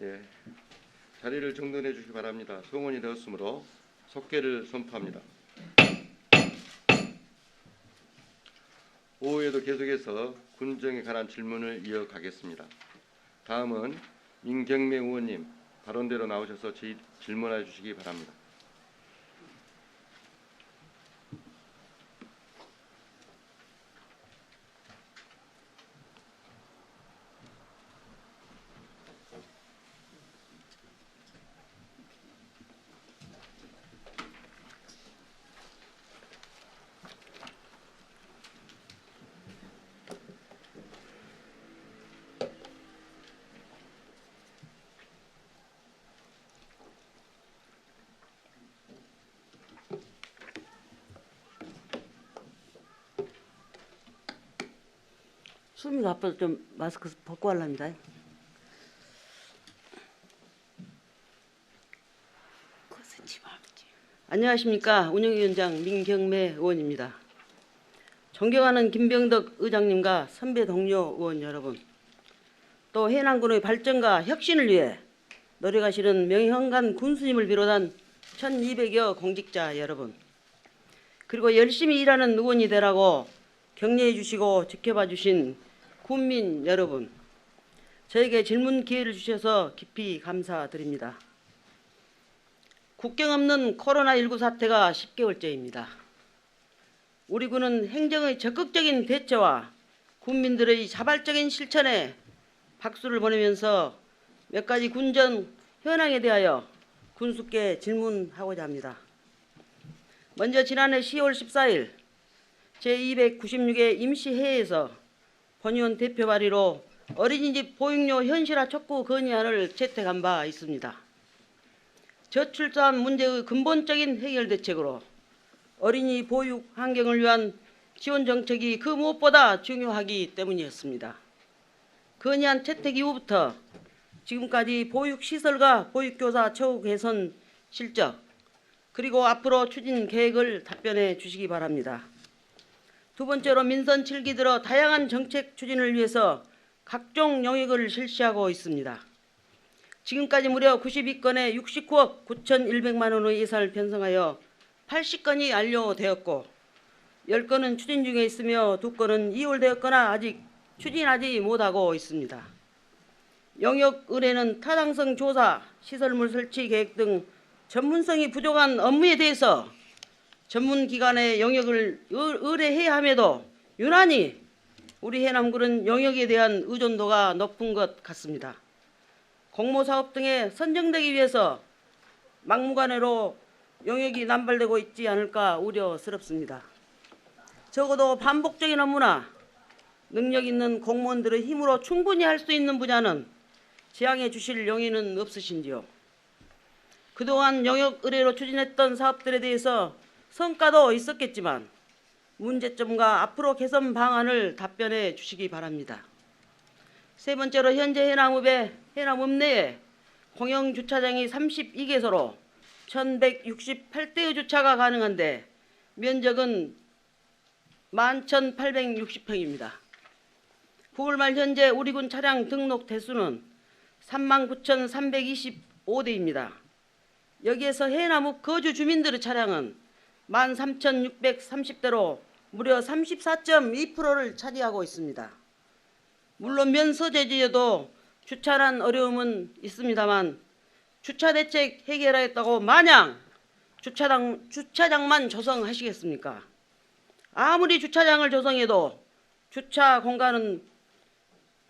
예, 자리를 정돈해 주시기 바랍니다. 송원이 되었으므로 속개를 선포합니다. 오후에도 계속해서 군정에 관한 질문을 이어가겠습니다. 다음은 민경매 의원님 발언대로 나오셔서 질문해 주시기 바랍니다. 숨이 나빠서 좀 마스크 벗고 하랍니다. 안녕하십니까. 운영위원장 민경매 의원입니다. 존경하는 김병덕 의장님과 선배 동료 의원 여러분, 또 해남군의 발전과 혁신을 위해 노력하시는 명예헌관 군수님을 비롯한 1200여 공직자 여러분, 그리고 열심히 일하는 의원이 되라고 격려해 주시고 지켜봐 주신 국민 여러분, 저에게 질문 기회를 주셔서 깊이 감사드립니다. 국경 없는 코로나19 사태가 10개월째입니다. 우리 군은 행정의 적극적인 대처와 국민들의 자발적인 실천에 박수를 보내면서 몇 가지 군정 현황에 대하여 군수께 질문하고자 합니다. 먼저 지난해 10월 14일 제296회 임시회의에서 본의원 대표 발의로 어린이집 보육료 현실화 촉구 건의안을 채택한 바 있습니다. 저출산 문제의 근본적인 해결 대책으로 어린이 보육 환경을 위한 지원 정책이 그 무엇보다 중요하기 때문이었습니다. 건의안 채택 이후부터 지금까지 보육시설과 보육교사 처우 개선 실적, 그리고 앞으로 추진 계획을 답변해 주시기 바랍니다. 두 번째로 민선 7기 들어 다양한 정책 추진을 위해서 각종 영역을 실시하고 있습니다. 지금까지 무려 92건에 69억 9,100만 원의 예산을 편성하여 80건이 완료되었고 10건은 추진 중에 있으며 2건은 이월되었거나 아직 추진하지 못하고 있습니다. 영역 의뢰는 타당성 조사, 시설물 설치 계획 등 전문성이 부족한 업무에 대해서 전문기관의 영역을 의뢰해야 함에도 유난히 우리 해남군은 영역에 대한 의존도가 높은 것 같습니다. 공모사업 등에 선정되기 위해서 막무가내로 영역이 남발되고 있지 않을까 우려스럽습니다. 적어도 반복적인 업무나 능력 있는 공무원들의 힘으로 충분히 할 수 있는 분야는 지향해 주실 용의는 없으신지요? 그동안 영역 의뢰로 추진했던 사업들에 대해서 성과도 있었겠지만 문제점과 앞으로 개선 방안을 답변해 주시기 바랍니다. 세 번째로 현재 해남읍 내에 공영주차장이 32개소로 1168대의 주차가 가능한데 면적은 11,860평입니다. 9월 말 현재 우리 군 차량 등록 대수는 39,325대입니다. 여기에서 해남읍 거주 주민들의 차량은 13,630대로 무려 34.2%를 차지하고 있습니다. 물론 면서재지에도 주차난 어려움은 있습니다만 주차 대책 해결하겠다고 마냥 주차장만 조성하시겠습니까? 아무리 주차장을 조성해도 주차 공간은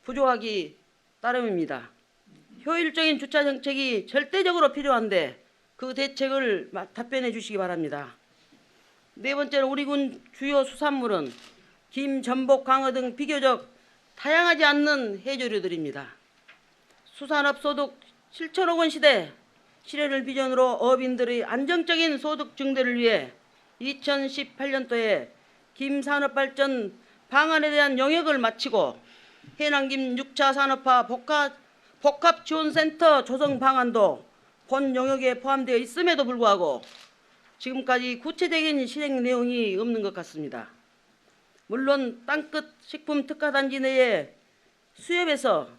부족하기 따름입니다. 효율적인 주차 정책이 절대적으로 필요한데 그 대책을 답변해 주시기 바랍니다. 네 번째로 우리 군 주요 수산물은 김, 전복, 광어 등 비교적 다양하지 않는 해조류들입니다. 수산업 소득 7천억 원 시대 실현을 비전으로 어민들의 안정적인 소득 증대를 위해 2018년도에 김산업발전 방안에 대한 영역을 마치고 해남김 6차 산업화 복합지원센터 조성 방안도 본 영역에 포함되어 있음에도 불구하고 지금까지 구체적인 실행 내용이 없는 것 같습니다. 물론 땅끝 식품 특화단지 내에 수협에서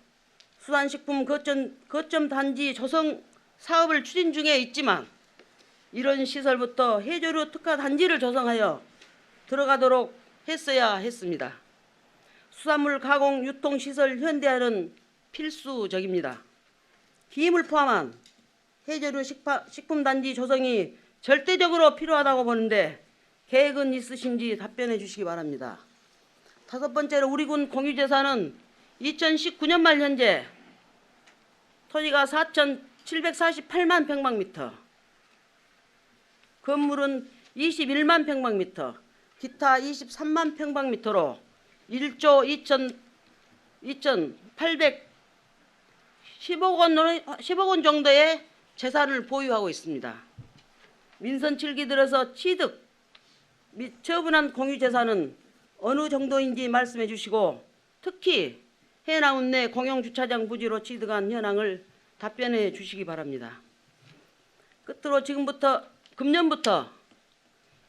수산식품 거점 단지 조성 사업을 추진 중에 있지만 이런 시설부터 해조류 특화 단지를 조성하여 들어가도록 했어야 했습니다. 수산물 가공 유통 시설 현대화는 필수적입니다. 기임을 포함한 해조류 식품 단지 조성이 절대적으로 필요하다고 보는데 계획은 있으신지 답변해 주시기 바랍니다. 다섯 번째로 우리 군 공유재산은 2019년 말 현재 토지가 4,748만 평방미터, 건물은 21만 평방미터, 기타 23만 평방미터로 1조 2,810억 원 정도의 재산을 보유하고 있습니다. 민선 7기 들어서 취득 및 처분한 공유재산은 어느 정도인지 말씀해 주시고 특히 해남 내 공영주차장 부지로 취득한 현황을 답변해 주시기 바랍니다. 끝으로 금년부터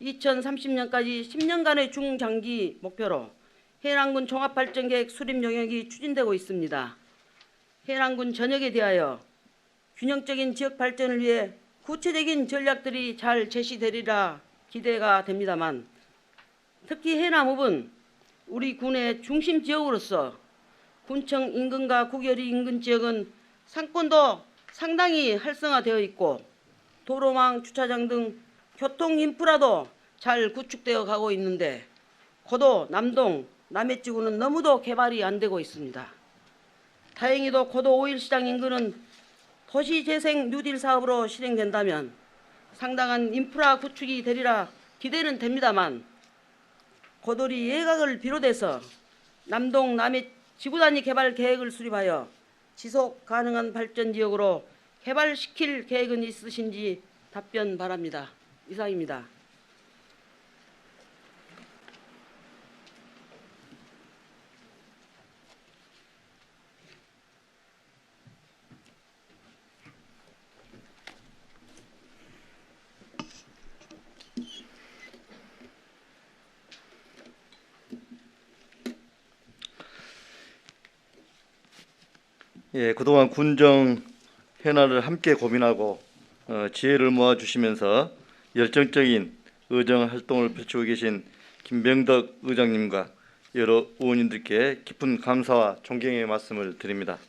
2030년까지 10년간의 중장기 목표로 해남군 종합발전계획 수립 용역이 추진되고 있습니다. 해남군 전역에 대하여 균형적인 지역 발전을 위해 구체적인 전략들이 잘 제시되리라 기대가 됩니다만 특히 해남읍은 우리 군의 중심 지역으로서 군청 인근과 구결이 인근 지역은 상권도 상당히 활성화되어 있고 도로망, 주차장 등 교통 인프라도 잘 구축되어 가고 있는데 고도, 남동, 남해지구는 너무도 개발이 안 되고 있습니다. 다행히도 고도 5일 시장 인근은 도시재생 뉴딜 사업으로 실행된다면 상당한 인프라 구축이 되리라 기대는 됩니다만 고도리 예각을 비롯해서 남동, 남해 지구 단위 개발 계획을 수립하여 지속 가능한 발전 지역으로 개발시킬 계획은 있으신지 답변 바랍니다. 이상입니다. 예, 그동안 군정 현안을 함께 고민하고 지혜를 모아주시면서 열정적인 의정 활동을 펼치고 계신 김병덕 의장님과 여러 의원님들께 깊은 감사와 존경의 말씀을 드립니다.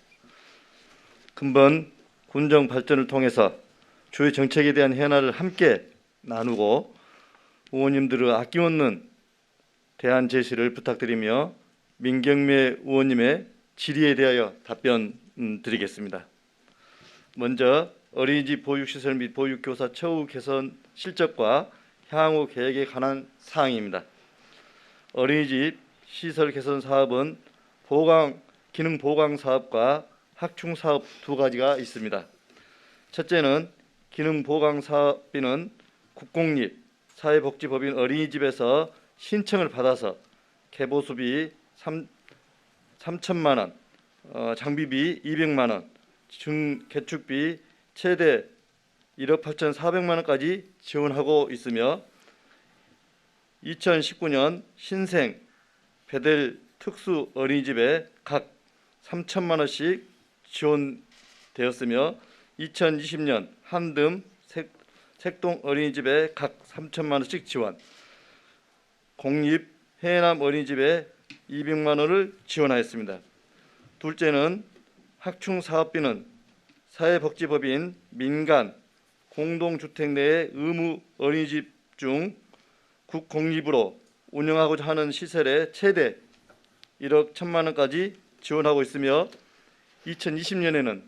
근본 군정 발전을 통해서 주요 정책에 대한 현안을 함께 나누고 의원님들의 아낌없는 대안 제시를 부탁드리며 민경매 의원님의 질의에 대하여 답변 드리겠습니다. 먼저 어린이집 보육시설 및 보육교사 처우 개선 실적과 향후 계획에 관한 사항입니다. 어린이집 시설 개선 사업은 기능 보강 사업과 확충 사업 두 가지가 있습니다. 첫째는 기능 보강 사업비는 국공립 사회복지법인 어린이집에서 신청을 받아서 개보수비 3천만 원, 장비비 200만 원, 개축비 최대 1억 8,400만 원까지 지원하고 있으며 2019년 신생 베델 특수 어린이집에 각 3천만 원씩 지원되었으며 2020년 한듬 색동 어린이집에 각 3천만 원씩 지원, 공립 해남 어린이집에 200만 원을 지원하였습니다. 둘째는 확충 사업비는 사회복지법인 민간 공동주택 내의 의무 어린이집 중 국공립으로 운영하고자 하는 시설에 최대 1억 1천만 원까지 지원하고 있으며 2020년에는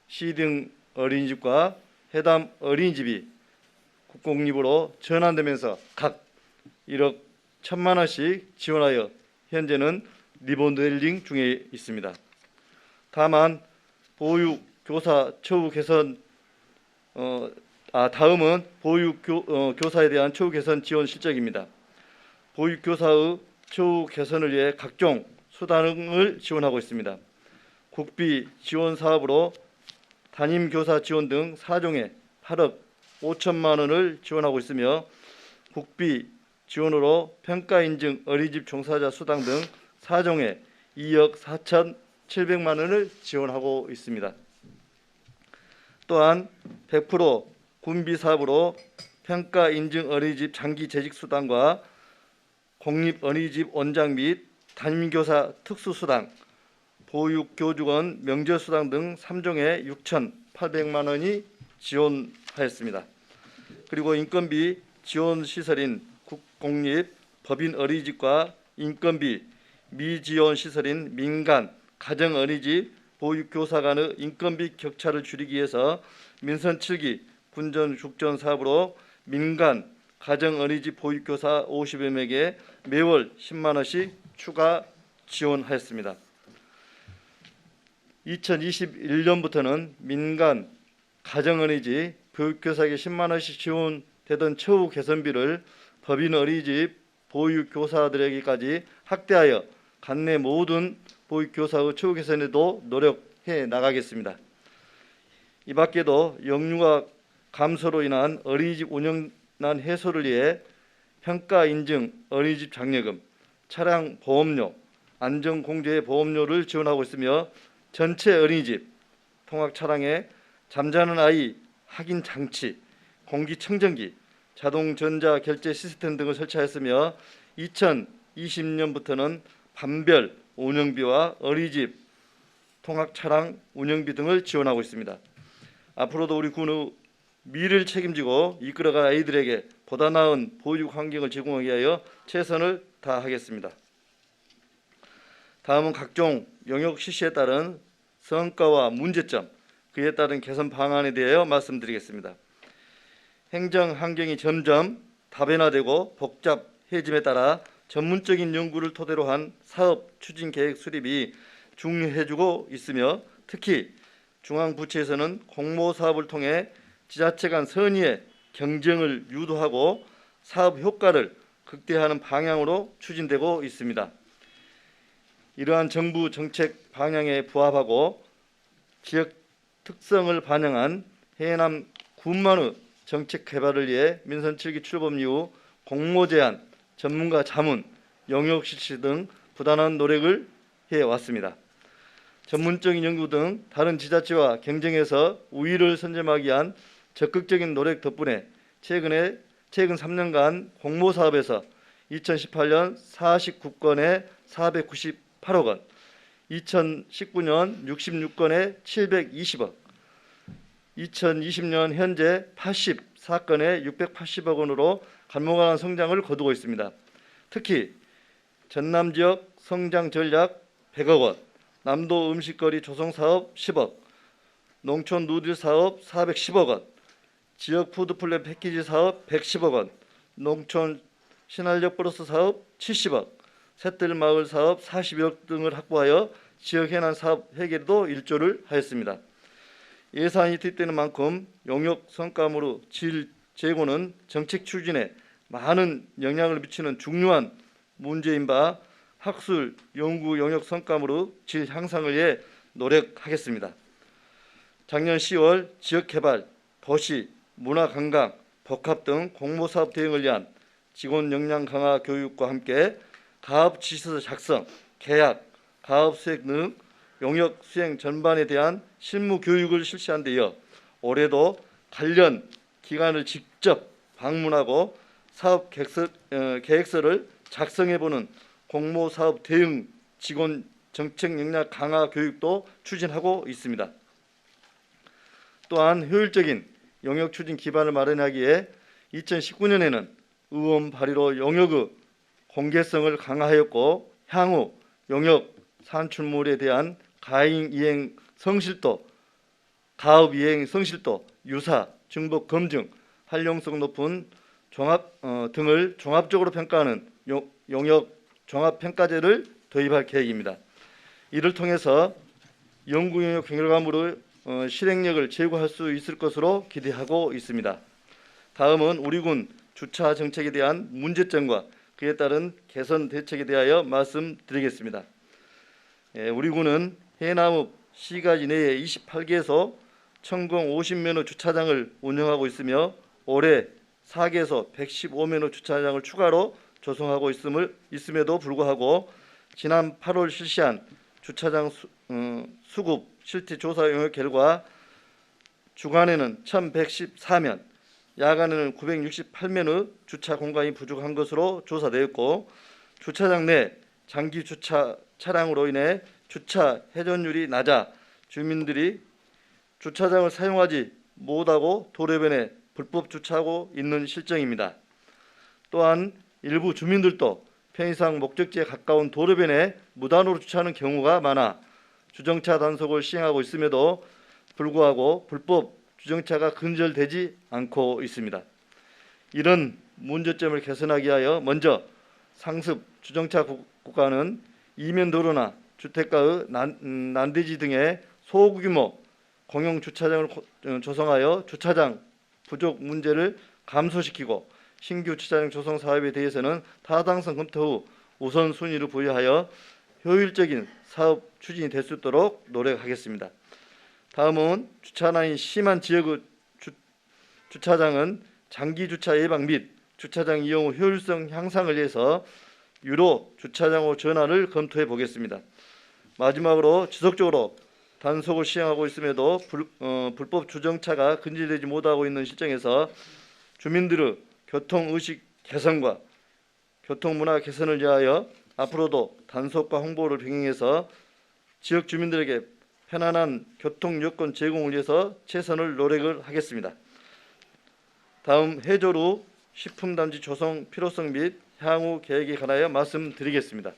시등 어린이집과 해담 어린이집이 국공립으로 전환되면서 각 1억 1천만 원씩 지원하여 현재는 리모델링 중에 있습니다. 다만 보육교사 처우 개선 다음은 보육교사에 대한 처우 개선 지원 실적입니다. 보육교사의 처우 개선을 위해 각종 수당을 지원하고 있습니다. 국비 지원 사업으로 담임교사 지원 등 4종에 8억 5천만 원을 지원하고 있으며 국비 지원으로 평가 인증 어린이집 종사자 수당 등 4종에 2억 700만 원을 지원하고 있습니다. 또한 100% 군비 사업으로 평가 인증 어린이집 장기 재직 수당과 공립 어린이집 원장 및 담임교사 특수수당, 보육교직원 명절수당 등 3종에 6,800만 원이 지원하였습니다. 그리고 인건비 지원 시설인 국공립 법인 어린이집과 인건비 미지원 시설인 민간 가정 어린이집 보육교사 간의 인건비 격차를 줄이기 위해서 민선 7기 군전 죽전 사업으로 민간 가정 어린이집 보육교사 50여 명에게 매월 10만 원씩 추가 지원하였습니다. 2021년부터는 민간 가정 어린이집 보육교사에게 10만 원씩 지원되던 처우 개선비를 법인 어린이집 보육교사들에게까지 확대하여 관내 모든 보육교사의 처우 개선에도 노력해 나가겠습니다. 이 밖에도 영유아 감소로 인한 어린이집 운영난 해소를 위해 평가 인증 어린이집 장려금, 차량 보험료, 안전공제 보험료를 지원하고 있으며 전체 어린이집 통학 차량에 잠자는 아이 확인 장치, 공기청정기, 자동 전자 결제 시스템 등을 설치하였으며 2020년부터는 반별 운영비와 어린이집 통학 차량 운영비 등을 지원하고 있습니다. 앞으로도 우리 군의 미래를 책임지고 이끌어갈 아이들에게 보다 나은 보육 환경을 제공하기 위하여 최선을 다하겠습니다. 다음은 각종 영역 실시에 따른 성과와 문제점, 그에 따른 개선 방안에 대하여 말씀드리겠습니다. 행정 환경이 점점 다변화되고 복잡해짐에 따라 전문적인 연구를 토대로 한 사업 추진 계획 수립이 중요해지고 있으며 특히 중앙부처에서는 공모사업을 통해 지자체 간 선의의 경쟁을 유도하고 사업 효과를 극대화하는 방향으로 추진되고 있습니다. 이러한 정부 정책 방향에 부합하고 지역 특성을 반영한 해남 군만의 정책 개발을 위해 민선 7기 출범 이후 공모 제안, 전문가 자문, 영역 실시 등 부단한 노력을 해왔습니다. 전문적인 연구 등 다른 지자체와 경쟁해서 우위를 선점하기 위한 적극적인 노력 덕분에 최근 3년간 공모사업에서 2018년 49건에 498억 원, 2019년 66건에 720억, 2020년 현재 84건에 680억 원으로 갈무갈한 성장을 거두고 있습니다. 특히 전남 지역 성장 전략 100억 원, 남도 음식거리 조성 사업 10억, 농촌 누들 사업 410억 원, 지역 푸드플랜 패키지 사업 110억 원, 농촌 신활력 플러스 사업 70억, 샛들마을 사업 41억 등을 확보하여 지역 해난 사업 해결에도 일조를 하였습니다. 예산이 투입되는 만큼 용역 성과물의 질 제고는 정책 추진에 많은 영향을 미치는 중요한 문제인 바 학술, 연구 용역 성과물의 질 향상을 위해 노력하겠습니다. 작년 10월 지역개발, 도시, 문화관광, 복합 등 공모사업 대응을 위한 직원 역량 강화 교육과 함께 가업 지시서 작성, 계약, 가업 수행 등 용역 수행 전반에 대한 실무 교육을 실시한 데 이어 올해도 관련 기관을 직접 방문하고 사업 계획서를 작성해보는 공모사업 대응 직원 정책 역량 강화 교육도 추진하고 있습니다. 또한 효율적인 용역 추진 기반을 마련하기 위해 2019년에는 의원 발의로 용역의 공개성을 강화하였고 향후 용역 산출물에 대한 가행 이행 성실도, 가업 이행 성실도, 유사, 중복 검증, 활용성 높은 종합 등을 종합적으로 평가하는 용역 종합평가제를 도입할 계획입니다. 이를 통해서 연구 용역 결과물의 실행력을 제고할 수 있을 것으로 기대하고 있습니다. 다음은 우리 군 주차 정책에 대한 문제점과 그에 따른 개선 대책에 대하여 말씀드리겠습니다. 우리 군은 해남읍 시가지 내에 28개소 천공 50면허 주차장을 운영하고 있으며 올해 4개소 115면허 주차장을 추가로 조성하고 있음에도 불구하고 지난 8월 실시한 주차장 수급 실태 조사 용역 결과 주간에는 1,114면, 야간에는 968면의 주차 공간이 부족한 것으로 조사되었고, 주차장 내 장기 주차 차량으로 인해 주차 회전율이 낮아 주민들이 주차장을 사용하지 못하고 도로변에 불법 주차하고 있는 실정입니다. 또한 일부 주민들도 편의상 목적지에 가까운 도로변에 무단으로 주차하는 경우가 많아 주정차 단속을 시행하고 있음에도 불구하고 불법 주정차가 근절되지 않고 있습니다. 이런 문제점을 개선하기 위하여 먼저 상습 주정차 구간은 이면도로나 주택가의 난대지 등의 소규모 공용 주차장을 조성하여 주차장 부족 문제를 감소시키고, 신규 주차장 조성 사업에 대해서는 타당성 검토 후 우선순위를 부여하여 효율적인 사업 추진이 될 수 있도록 노력하겠습니다. 다음은 주차난이 심한 지역의 주차장은 장기 주차 예방 및 주차장 이용 후 효율성 향상을 위해서 유로 주차장으로 전환을 검토해 보겠습니다. 마지막으로 지속적으로 단속을 시행하고 있음에도 불법 주정차가 근절되지 못하고 있는 실정에서 주민들의 교통의식 개선과 교통문화 개선을 위하여 앞으로도 단속과 홍보를 병행해서 지역 주민들에게 편안한 교통 여건 제공을 위해서 최선을 노력을 하겠습니다. 다음 해조류 식품단지 조성 필요성 및 향후 계획에 관하여 말씀드리겠습니다.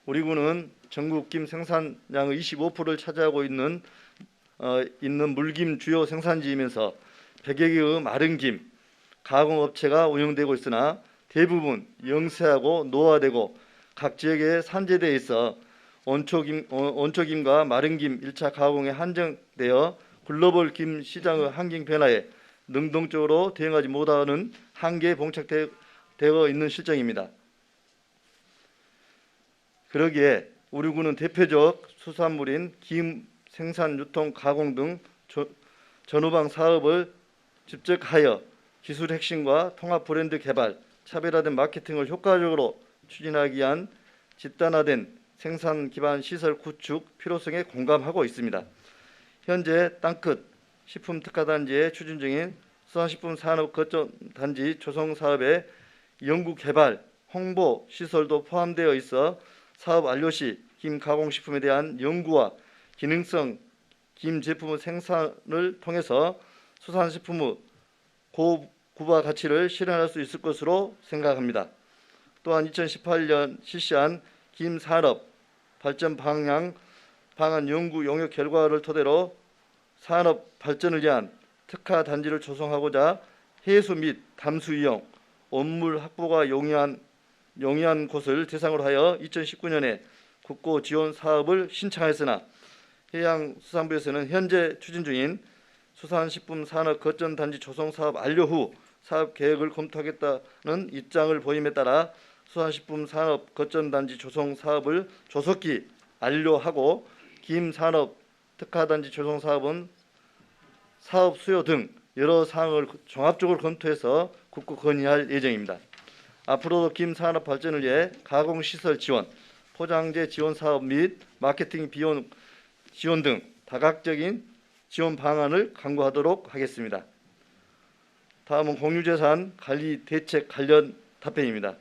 우리 군은 전국 김 생산량의 25%를 차지하고 있는 물김 주요 생산지이면서 100여 개의 마른 김 가공업체가 운영되고 있으나 대부분 영세하고 노화되고 각 지역에 산재되어 있어 온초김과 마른김 1차 가공에 한정되어 글로벌 김 시장의 환경 변화에 능동적으로 대응하지 못하는 한계에 봉착되어 있는 실정입니다. 그러기에 우리 군은 대표적 수산물인 김 생산, 유통, 가공 등 전후방 사업을 집적하여 기술 혁신과 통합 브랜드 개발, 차별화된 마케팅을 효과적으로 추진하기 위한 집단화된 생산 기반 시설 구축 필요성에 공감하고 있습니다. 현재 땅끝 식품특화단지에 추진 중인 수산식품 산업 거점 단지 조성 사업에 연구 개발, 홍보 시설도 포함되어 있어 사업 완료 시 김 가공식품에 대한 연구와 기능성 김 제품의 생산을 통해서 수산식품의 고부가 가치를 실현할 수 있을 것으로 생각합니다. 또한 2018년 실시한 김 산업 발전 방안 연구 용역 결과를 토대로 산업 발전을 위한 특화 단지를 조성하고자 해수 및 담수 이용, 온물 확보가 용이한 곳을 대상으로 하여 2019년에 국고 지원 사업을 신청하였으나 해양수산부에서는 현재 추진 중인 수산식품 산업 거점 단지 조성 사업 완료 후 사업 계획을 검토하겠다는 입장을 보임에 따라 수산식품 산업 거점 단지 조성 사업을 조속히 완료하고 김 산업 특화 단지 조성 사업은 사업 수요 등 여러 사항을 종합적으로 검토해서 국고 건의할 예정입니다. 앞으로도 김 산업 발전을 위해 가공시설 지원, 포장재 지원 사업 및 마케팅 비용 지원 등 다각적인 지원 방안을 강구하도록 하겠습니다. 다음은 공유재산 관리 대책 관련 답변입니다.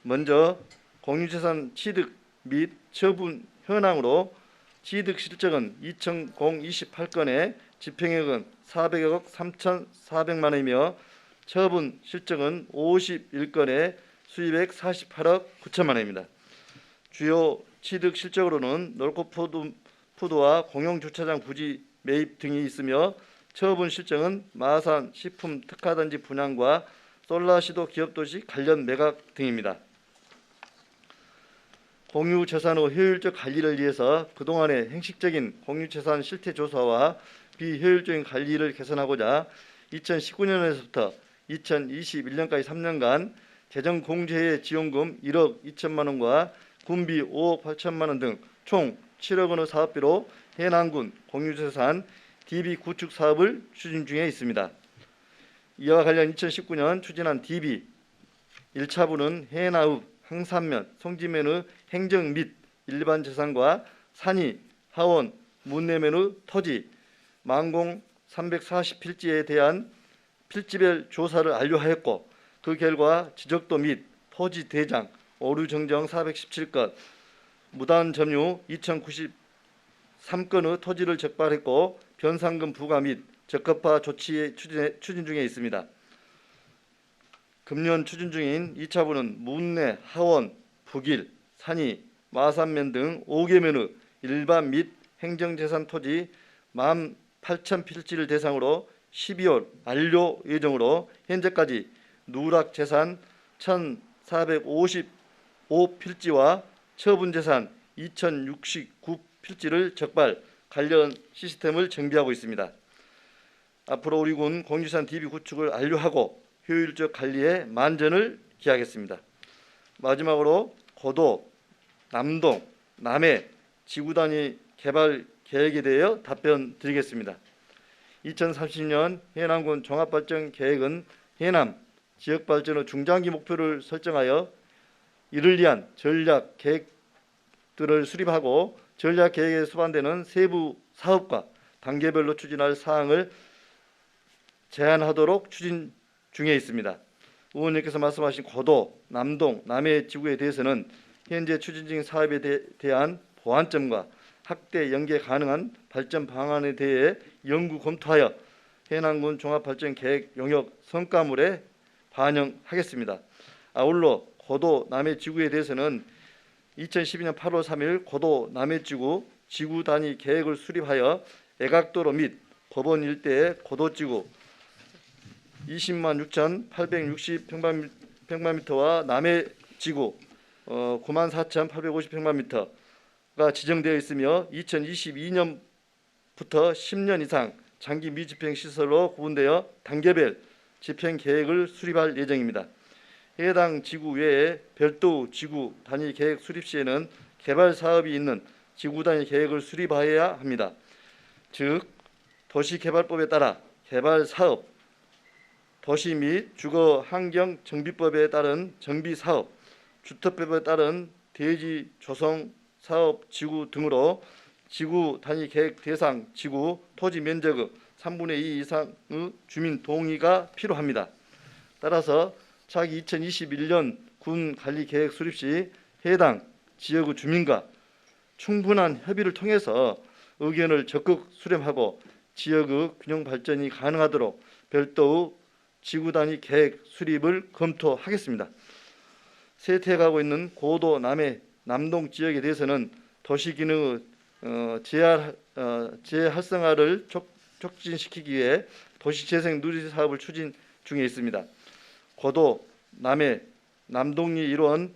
먼저 공유재산 취득 및 처분 현황으로 취득 실적은 2,028건에 집행액은 400억 3,400만 원이며 처분 실적은 51건에 수입액 48억 9천만 원입니다. 주요 취득 실적으로는 놀코푸드와 공용주차장 부지 매입 등이 있으며 처분 실적은 마산 식품 특화단지 분양과 솔라시도 기업도시 관련 매각 등입니다. 공유재산의 효율적 관리를 위해서 그동안의 행식적인 공유재산 실태 조사와 비효율적인 관리를 개선하고자 2019년에서부터 2021년까지 3년간 재정공제회 지원금 1억 2천만 원과 군비 5억 8천만 원 등 총 7억 원의 사업비로 해남군 공유재산 DB 구축 사업을 추진 중에 있습니다. 이와 관련 2019년 추진한 DB 1차부는 해나읍, 항산면, 송지면의 행정 및 일반 재산과 산이, 하원, 문내면의 토지, 망공 340필지에 대한 필지별 조사를 완료하였고 그 결과 지적도 및 토지 대장, 오류 정정 417건, 무단 점유 2093건의 토지를 적발했고 변상금 부과 및 적합화 조치 추진 중에 있습니다. 금년 추진 중인 2차부는 문내, 하원, 북일, 산이, 마산면 등 5개면의 일반 및 행정재산 토지 18,000필지를 대상으로 12월 만료 예정으로 현재까지 누락재산 1,455필지와 처분재산 2,069필지를 적발, 관련 시스템을 정비하고 있습니다. 앞으로 우리 군 공유산 DB 구축을 완료하고 효율적 관리에 만전을 기하겠습니다. 마지막으로 고도, 남동, 남해 지구단위 개발 계획에 대해 답변 드리겠습니다. 2030년 해남군 종합발전 계획은 해남 지역발전의 중장기 목표를 설정하여 이를 위한 전략 계획들을 수립하고 전략 계획에 수반되는 세부 사업과 단계별로 추진할 사항을 제안하도록 추진 중에 있습니다. 의원님께서 말씀하신 고도, 남동, 남해 지구에 대해서는 현재 추진 중인 사업에 대한 보완점과 확대 연계 가능한 발전 방안에 대해 연구 검토하여 해남군 종합발전 계획 용역 성과물에 반영하겠습니다. 아울러 고도 남해 지구에 대해서는 2012년 8월 3일 고도 남해 지구 지구 단위 계획을 수립하여 애각도로 및 법원 일대의 고도 지구 206,860평방미터와 남해 지구 94,850평방미터가 지정되어 있으며 2022년부터 10년 이상 장기 미집행 시설로 구분되어 단계별 집행 계획을 수립할 예정입니다. 해당 지구 외에 별도 지구 단위 계획 수립 시에는 개발 사업이 있는 지구 단위 계획을 수립하여야 합니다. 즉 도시개발법에 따라 개발 사업, 도시 및 주거 환경 정비법에 따른 정비 사업, 주택법에 따른 대지 조성 사업 지구 등으로 지구 단위 계획 대상 지구 토지 면적의 3분의 2 이상의 주민 동의가 필요합니다. 따라서 차기 2021년 군 관리 계획 수립 시 해당 지역의 주민과 충분한 협의를 통해서 의견을 적극 수렴하고 지역의 균형 발전이 가능하도록 별도의 지구 단위 계획 수립을 검토하겠습니다. 쇠퇴해가고 있는 고도 남해 남동 지역에 대해서는 도시 기능의 재활성화를 촉진시키기 위해 도시재생 누리 사업을 추진 중에 있습니다. 고도 남해 남동리 일원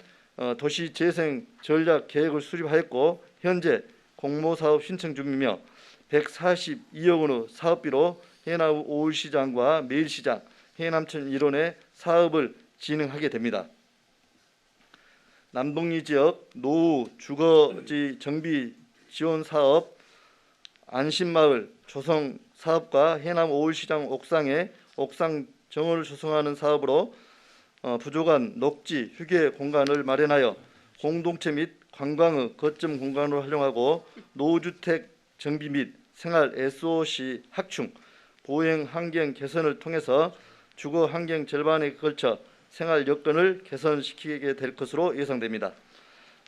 도시재생 전략 계획을 수립하였고 현재 공모사업 신청 중이며 142억 원의 사업비로 해남 5일시장과 매일시장, 해남천 일원의 사업을 진행하게 됩니다. 남동리 지역 노후 주거지 정비 지원 사업, 안심마을 조성 사업과 해남 5일시장 옥상에 옥상 정원을 조성하는 사업으로 부족한 녹지 휴게 공간을 마련하여 공동체 및 관광의 거점 공간으로 활용하고 노후주택 정비 및 생활 SOC 확충, 보행 환경 개선을 통해서 주거 환경 절반에 걸쳐 생활 여건을 개선시키게 될 것으로 예상됩니다.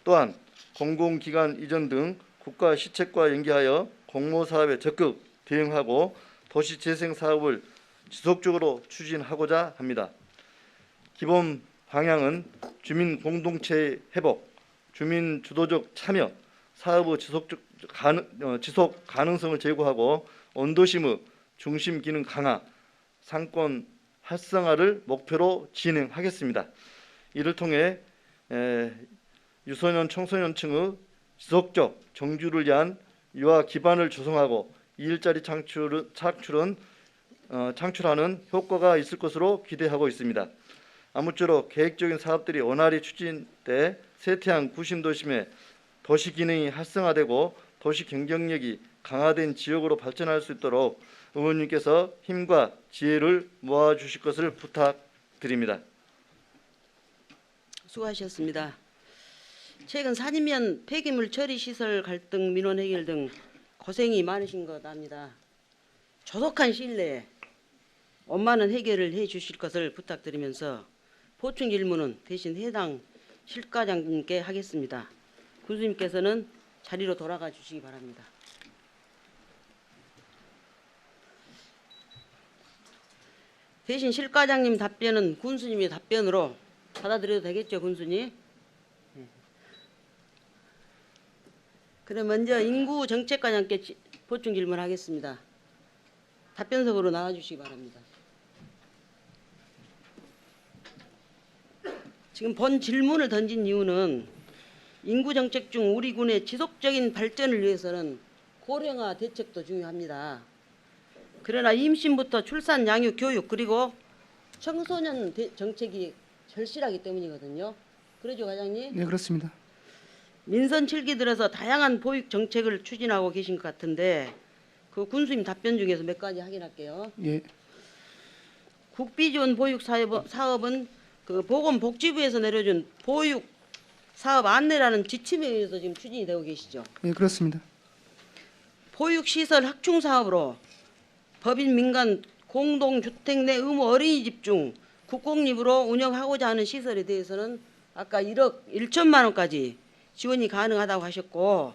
또한 공공기관 이전 등 국가 시책과 연계하여 공모사업에 적극 대응하고 도시재생 사업을 지속적으로 추진하고자 합니다. 기본 방향은 주민 공동체의 회복, 주민 주도적 참여, 사업의 지속 가능성을 제고하고 언도심의 중심 기능 강화, 상권 활성화를 목표로 진행하겠습니다. 이를 통해 유소년 청소년층의 지속적 정주를 위한 유아 기반을 조성하고 일자리 창출하는 효과가 있을 것으로 기대하고 있습니다. 아무쪼록 계획적인 사업들이 원활히 추진돼 쇠퇴한 구심도심의 도시 기능이 활성화되고 도시 경쟁력이 강화된 지역으로 발전할 수 있도록 의원님께서 힘과 지혜를 모아주실 것을 부탁드립니다. 수고하셨습니다. 최근 산이면 폐기물 처리 시설 갈등 민원 해결 등 고생이 많으신 것 압니다. 조속한 시일 내에 원만한 해결을 해 주실 것을 부탁드리면서 보충 질문은 대신 해당 실과장님께 하겠습니다. 군수님께서는 자리로 돌아가 주시기 바랍니다. 대신 실과장님 답변은 군수님의 답변으로 받아들여도 되겠죠, 군수님? 네. 그럼 먼저 인구정책과장께 보충 질문하겠습니다. 답변석으로 나와주시기 바랍니다. 지금 본 질문을 던진 이유는 인구정책 중 우리 군의 지속적인 발전을 위해서는 고령화 대책도 중요합니다. 그러나 임신부터 출산, 양육, 교육 그리고 청소년 정책이 절실하기 때문이거든요. 그러죠, 과장님? 네, 그렇습니다. 민선 7기 들어서 다양한 보육 정책을 추진하고 계신 것 같은데 그 군수님 답변 중에서 몇 가지 확인할게요. 예, 국비지원 보육 사업은 그 보건복지부에서 내려준 보육 사업 안내라는 지침에 의해서 지금 추진이 되고 계시죠. 예, 그렇습니다. 보육시설 확충 사업으로 법인 민간 공동주택 내 의무 어린이집 중 국공립으로 운영하고자 하는 시설에 대해서는 아까 1억 1천만 원까지 지원이 가능하다고 하셨고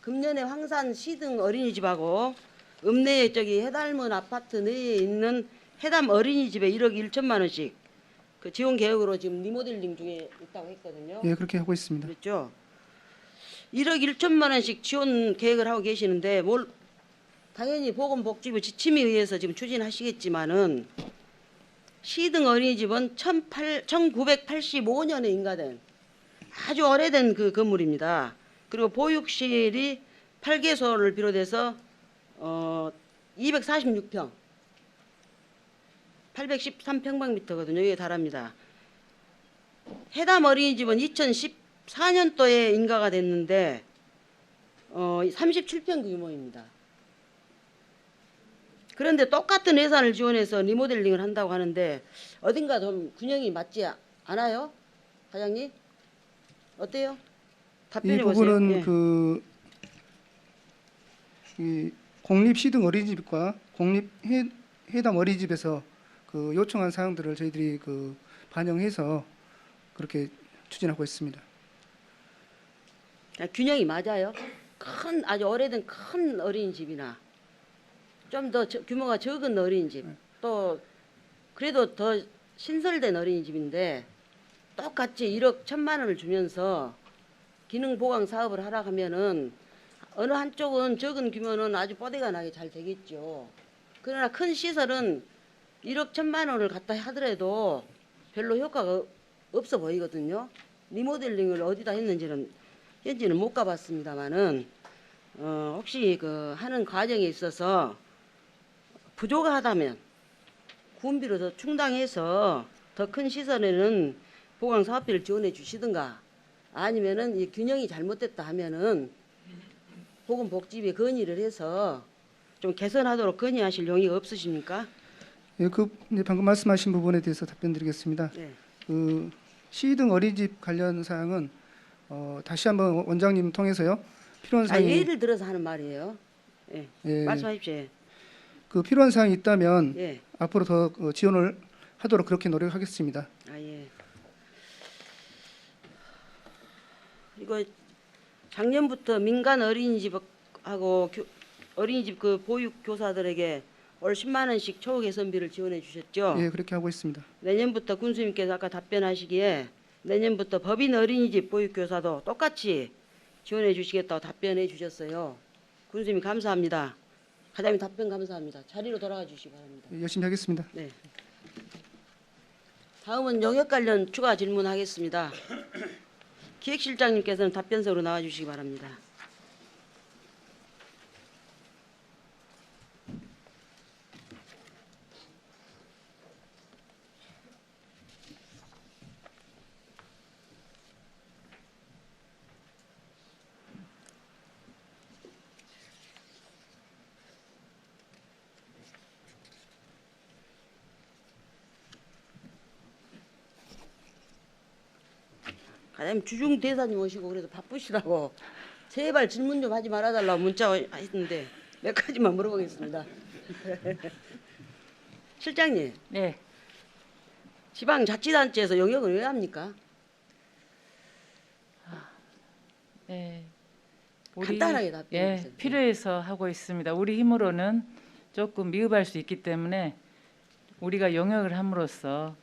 금년에 황산 시등 어린이집하고 읍내에 저기 해닮은 아파트 내에 있는 해담 어린이집에 1억 1천만 원씩 그 지원 계획으로 지금 리모델링 중에 있다고 했거든요. 예, 그렇게 하고 있습니다. 그렇죠. 1억 1천만 원씩 지원 계획을 하고 계시는데 당연히 보건복지부 지침에 의해서 지금 추진하시겠지만은 시등 어린이집은 1985년에 인가된 아주 오래된 그 건물입니다. 그리고 보육실이 8개소를 비롯해서 246평, 813평방미터거든요. 이게 달합니다. 해담 어린이집은 2014년도에 인가가 됐는데 37평 규모입니다. 그런데 똑같은 예산을 지원해서 리모델링을 한다고 하는데 어딘가 좀 균형이 맞지 않아요? 과장님? 어때요? 이 답변해 보세요. 부분은 예. 이 공립 시등 어린이집과 공립 해담 어린이집에서 그 요청한 사항들을 저희들이 그 반영해서 그렇게 추진하고 있습니다. 균형이 맞아요. 아주 오래된 큰 어린이집이나 좀 더 규모가 적은 어린이집 또 그래도 더 신설된 어린이집인데 똑같이 1억 1천만 원을 주면서 기능 보강 사업을 하라 하면은 어느 한쪽은 적은 규모는 아주 뽀대가 나게 잘 되겠죠. 그러나 큰 시설은 1억 1천만 원을 갖다 하더라도 별로 효과가 없어 보이거든요. 리모델링을 어디다 했는지는 현지는 못 가봤습니다만은 혹시 그 하는 과정에 있어서 부족하다면 군비로 더 충당해서 더 큰 시설에는 보강 사업비를 지원해 주시든가 아니면은 이 균형이 잘못됐다 하면은 보건복지부에 건의를 해서 좀 개선하도록 건의하실 용의가 없으십니까? 예, 방금 말씀하신 부분에 대해서 답변드리겠습니다. 네. 그 시등 어린이집 관련 사항은 다시 한번 원장님 통해서요 필요한 사항이 예를 들어서 하는 말이에요. 예. 예, 말씀하십시오. 그 필요한 사항이 있다면 예. 앞으로 더 지원을 하도록 그렇게 노력하겠습니다. 예. 이거 작년부터 민간 어린이집하고 어린이집 그 보육 교사들에게 올 10만 원씩 초과 개선비를 지원해 주셨죠. 예, 그렇게 하고 있습니다. 내년부터 군수님께서 아까 답변하시기에 내년부터 법인 어린이집 보육 교사도 똑같이 지원해 주시겠다고 답변해 주셨어요. 군수님 감사합니다. 과장님 답변 감사합니다. 자리로 돌아가 주시기 바랍니다. 예, 열심히 하겠습니다. 네. 다음은 영역 관련 추가 질문하겠습니다. 기획실장님께서는 답변서로 나와 주시기 바랍니다. 과장님 주중 대사님 오시고 그래서 바쁘시다고 제발 질문 좀 하지 말아달라고 문자 했는데 몇 가지만 물어보겠습니다. 실장님, 네, 지방자치단체에서 영역을 왜 합니까? 네. 간단하게 답변해 예, 주세요. 필요해서 하고 있습니다. 우리 힘으로는 조금 미흡할 수 있기 때문에 우리가 용역을 함으로써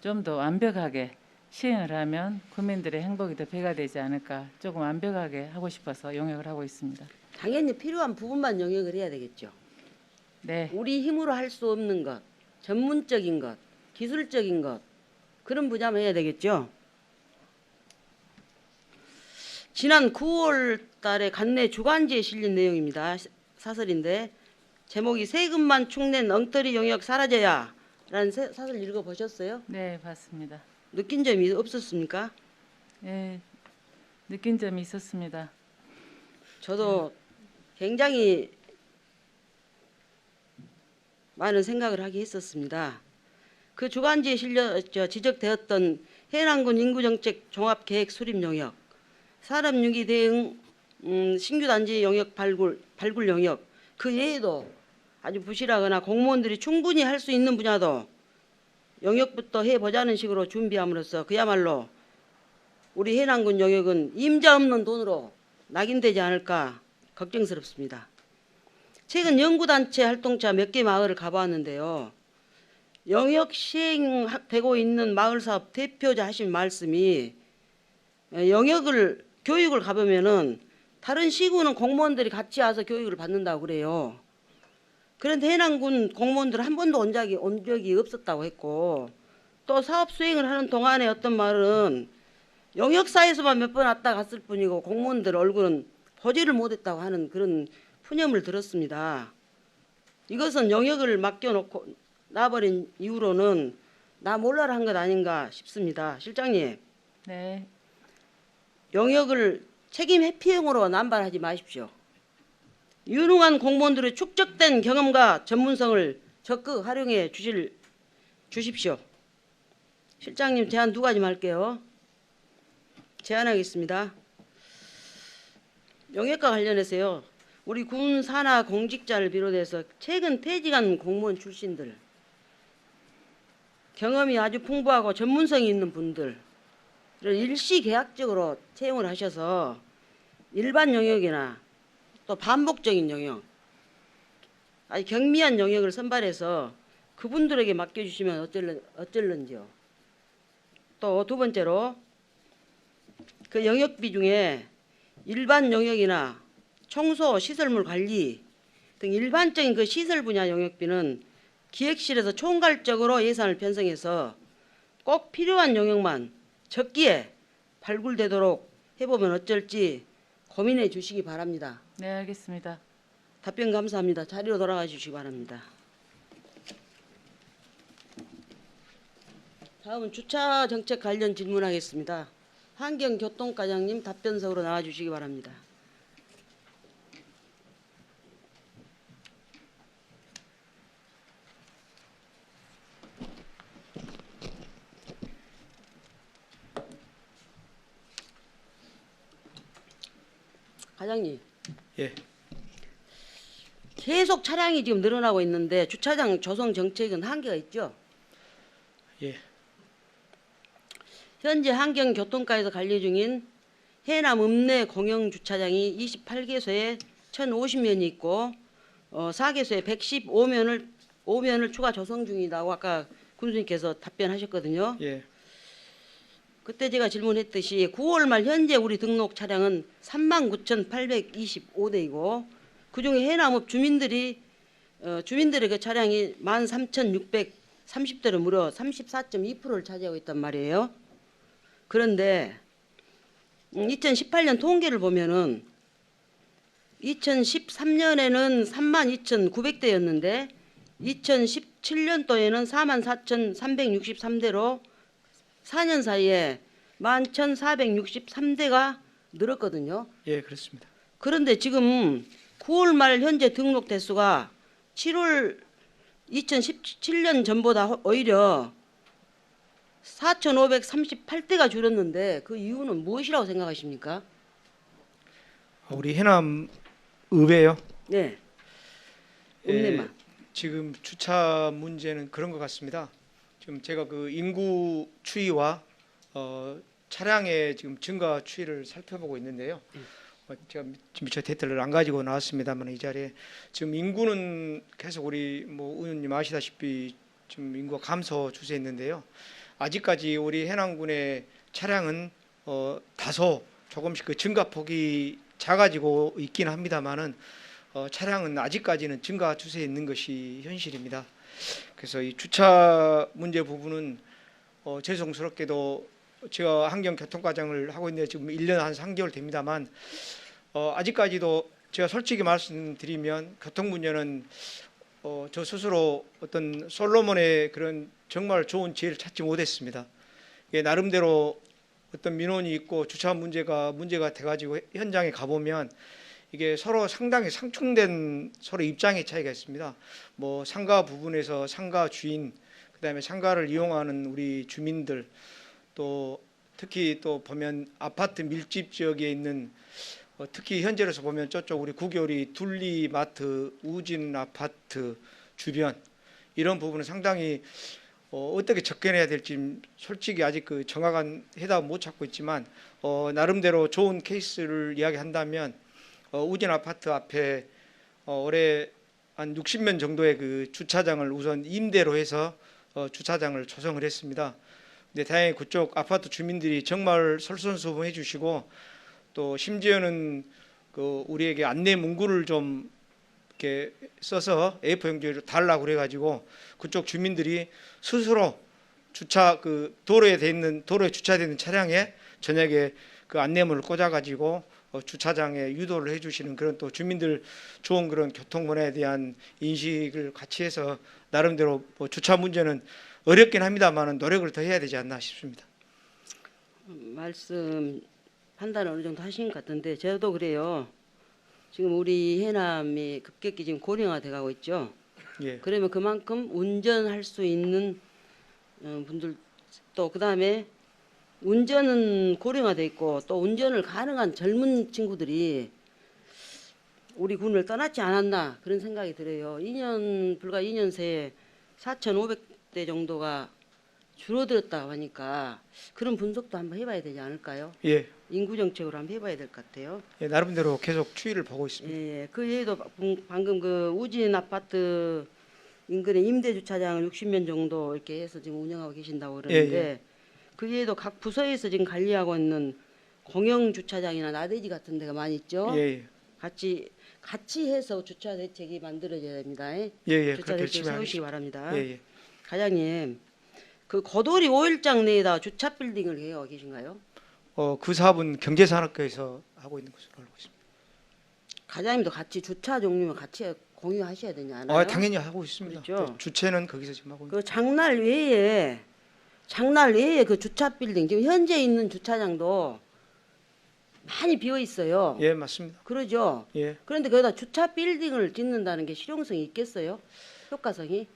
좀 더 완벽하게 시행을 하면 국민들의 행복이 더 배가 되지 않을까, 조금 완벽하게 하고 싶어서 용역을 하고 있습니다. 당연히 필요한 부분만 영역을 해야 되겠죠. 네, 우리 힘으로 할 수 없는 것, 전문적인 것, 기술적인 것 그런 분야만 해야 되겠죠. 지난 9월 달에 관내 주간지에 실린 내용입니다. 사설인데 제목이 세금만 축낸 엉터리 영역 사라져야 라는 사설 읽어보셨어요? 네, 봤습니다. 느낀 점이 없었습니까? 예, 느낀 점이 있었습니다. 저도 굉장히 많은 생각을 하게 했었습니다. 그 주간지에 지적되었던 해남군 인구정책 종합계획 수립 영역, 산업유기 대응 신규 단지 영역 발굴 영역, 그 외에도 아주 부실하거나 공무원들이 충분히 할 수 있는 분야도 영역부터 해보자는 식으로 준비함으로써 그야말로 우리 해남군 영역은 임자 없는 돈으로 낙인되지 않을까 걱정스럽습니다. 최근 연구단체 활동차 몇 개 마을을 가보았는데요. 영역 시행되고 있는 마을사업 대표자 하신 말씀이 영역을 교육을 가보면은 다른 시군은 공무원들이 같이 와서 교육을 받는다고 그래요. 그런데 해남군 공무원들은 한 번도 온 적이 없었다고 했고, 또 사업 수행을 하는 동안에 어떤 마을은 영역사에서만 몇 번 왔다 갔을 뿐이고 공무원들 얼굴은 보지를 못했다고 하는 그런 푸념을 들었습니다. 이것은 영역을 맡겨놓고 놔버린 이후로는 나 몰라라 한 것 아닌가 싶습니다. 실장님, 네, 영역을 책임 회피형으로 남발하지 마십시오. 유능한 공무원들의 축적된 경험과 전문성을 적극 활용해 주십시오. 실장님, 제안 두 가지만 할게요. 제안하겠습니다. 영역과 관련해서요. 우리 군 산하 공직자를 비롯해서 최근 퇴직한 공무원 출신들, 경험이 아주 풍부하고 전문성이 있는 분들을 일시 계약적으로 채용을 하셔서 일반 영역이나 또 반복적인 영역, 아주 경미한 영역을 선발해서 그분들에게 맡겨주시면 어쩔런지요. 또 두 번째로 그 영역비 중에 일반 영역이나 청소, 시설물 관리 등 일반적인 그 시설 분야 영역비는 기획실에서 총괄적으로 예산을 편성해서 꼭 필요한 영역만 적기에 발굴되도록 해보면 어쩔지 고민해 주시기 바랍니다. 네, 알겠습니다. 답변 감사합니다. 자리로 돌아가 주시기 바랍니다. 다음은 주차 정책 관련 질문하겠습니다. 환경교통과장님 답변석으로 나와 주시기 바랍니다. 과장님. 예. 계속 차량이 지금 늘어나고 있는데 주차장 조성 정책은 한계가 있죠? 예. 현재 환경교통과에서 관리 중인 해남 읍내 공영 주차장이 28개소에 1,050면이 있고 4개소에 115면을 추가 조성 중이라고 아까 군수님께서 답변하셨거든요. 예. 그때 제가 질문했듯이 9월 말 현재 우리 등록 차량은 39,825대이고 그중에 해남읍 주민들의 그 차량이 13,630대로 무려 34.2%를 차지하고 있단 말이에요. 그런데 2018년 통계를 보면은 2013년에는 32,900대였는데 2017년도에는 44,363대로 4년 사이에 11,463대가 늘었거든요. 예, 그렇습니다. 그런데 지금 9월 말 현재 등록 대수가 7월 2017년 전보다 오히려 4,538대가 줄었는데 그 이유는 무엇이라고 생각하십니까? 우리 해남 읍에요. 네. 예, 읍내만. 지금 주차 문제는 그런 것 같습니다. 지금 제가 그 인구 추이와 차량의 지금 증가 추이를 살펴보고 있는데요. 제가 미처 데이터를 안 가지고 나왔습니다만 이 자리에 지금 인구는 계속 우리 뭐 의원님 아시다시피 지금 인구가 감소 추세에 있는데요. 아직까지 우리 해남군의 차량은 다소 조금씩 그 증가폭이 작아지고 있긴 합니다만은 차량은 아직까지는 증가 추세에 있는 것이 현실입니다. 그래서 이 주차 문제 부분은 죄송스럽게도 제가 환경교통과장을 하고 있는데 지금 1년 한 3개월 됩니다만 아직까지도 제가 솔직히 말씀드리면 교통 문제는 저 스스로 어떤 솔로몬의 그런 정말 좋은 지혜를 찾지 못했습니다. 이게 나름대로 어떤 민원이 있고 주차 문제가 돼가지고 현장에 가보면 이게 서로 상당히 상충된 서로 입장의 차이가 있습니다. 뭐 상가 부분에서 상가 주인, 그다음에 상가를 이용하는 우리 주민들, 또 특히 또 보면 아파트 밀집 지역에 있는 특히 현재로서 보면 저쪽 우리 구교리 둘리마트 우진 아파트 주변 이런 부분은 상당히 어떻게 접근해야 될지 솔직히 아직 그 정확한 해답은 못 찾고 있지만 나름대로 좋은 케이스를 이야기한다면 우진 아파트 앞에 올해 한 60면 정도의 그 주차장을 우선 임대로 해서 주차장을 조성을 했습니다. 근데 다행히 그쪽 아파트 주민들이 정말 솔선수범해 주시고 또 심지어는 그 우리에게 안내 문구를 좀 이렇게 써서 A4 용지로 달라고 그래가지고 그쪽 주민들이 스스로 주차 그 도로에 주차되어 있는 차량에 저녁에 그 안내문을 꽂아가지고 주차장에 유도를 해주시는 그런 또 주민들 좋은 그런 교통 문화에 대한 인식을 같이 해서 나름대로 뭐 주차 문제는 어렵긴 합니다만은 노력을 더 해야 되지 않나 싶습니다. 말씀 판단을 어느 정도 하신 것 같은데 저도 그래요. 지금 우리 해남이 급격히 지금 고령화돼 가고 있죠. 예. 그러면 그만큼 운전할 수 있는 분들 또 그다음에 운전은 고령화돼 있고 또 운전을 가능한 젊은 친구들이 우리 군을 떠났지 않았나 그런 생각이 들어요. 불과 2년 새에 4,500대 정도가 줄어들었다고 하니까 그런 분석도 한번 해봐야 되지 않을까요? 예. 인구 정책으로 한번 해봐야 될 것 같아요. 예, 나름대로 계속 추이를 보고 있습니다. 예, 그 외에도 방금 그 우진 아파트 인근에 임대 주차장을 60면 정도 이렇게 해서 지금 운영하고 계신다고 그러는데 예. 그 외에도 각 부서에서 지금 관리하고 있는 공영 주차장이나 나대지 같은 데가 많이 있죠. 예. 같이 해서 주차 대책이 만들어져야 됩니다. 예. 주차 그렇게 대책 열심히 세우시기 하겠습니다. 바랍니다. 예. 과장님, 그 거도리 5일장 내에다 주차 빌딩을 계획하고 계신가요? 그 사업은 경제산업부에서 하고 있는 것으로 알고 있습니다. 과장님도 같이 주차 종류만 같이 공유하셔야 되지 않아요? 당연히 하고 있습니다. 그렇죠. 주체는 거기서 지금 하고 있습니다. 그 장날 외에 그 주차 빌딩 지금 현재 있는 주차장도 많이 비어 있어요. 예, 맞습니다. 그러죠. 예. 그런데 거기다 주차 빌딩을 짓는다는 게 실용성이 있겠어요? 효과성이?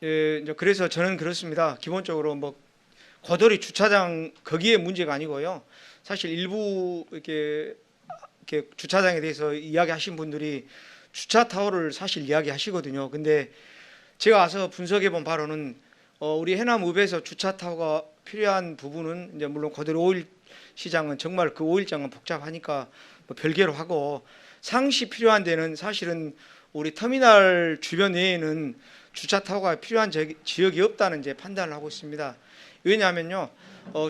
예, 이제 그래서 저는 그렇습니다. 기본적으로 뭐 거도리 주차장 거기에 문제가 아니고요. 사실 일부 이렇게 주차장에 대해서 이야기하신 분들이 주차 타워를 사실 이야기하시거든요. 근데 제가 와서 분석해 본 바로는 우리 해남읍에서 주차 타워가 필요한 부분은 이제 물론 거도리 5일 시장은 정말 그 5일장은 복잡하니까 뭐 별개로 하고 상시 필요한 데는 사실은 우리 터미널 주변 외에는 주차 타워가 필요한 지역이 없다는 이제 판단을 하고 있습니다. 왜냐하면요,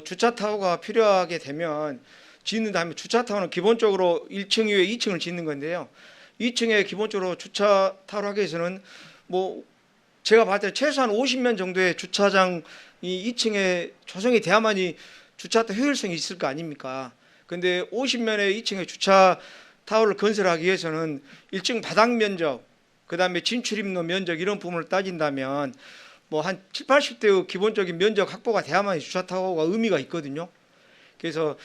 주차 타워가 필요하게 되면 짓는 다음에 주차 타워는 기본적으로 1층 이후에 2층을 짓는 건데요. 2층에 기본적으로 주차 타워를 하기 위해서는 뭐 제가 봤을 때 최소한 50면 정도의 주차장이 2층에 조성이 돼야만이 주차 타워 효율성이 있을 거 아닙니까? 근데 50면의 2층에 주차 타워를 건설하기 위해서는 1층 바닥 면적, 그다음에 진출입로 면적 이런 부분을 따진다면 뭐 한 7, 80대의 기본적인 면적 확보가 돼야만 주차 타워가 의미가 있거든요. 그래서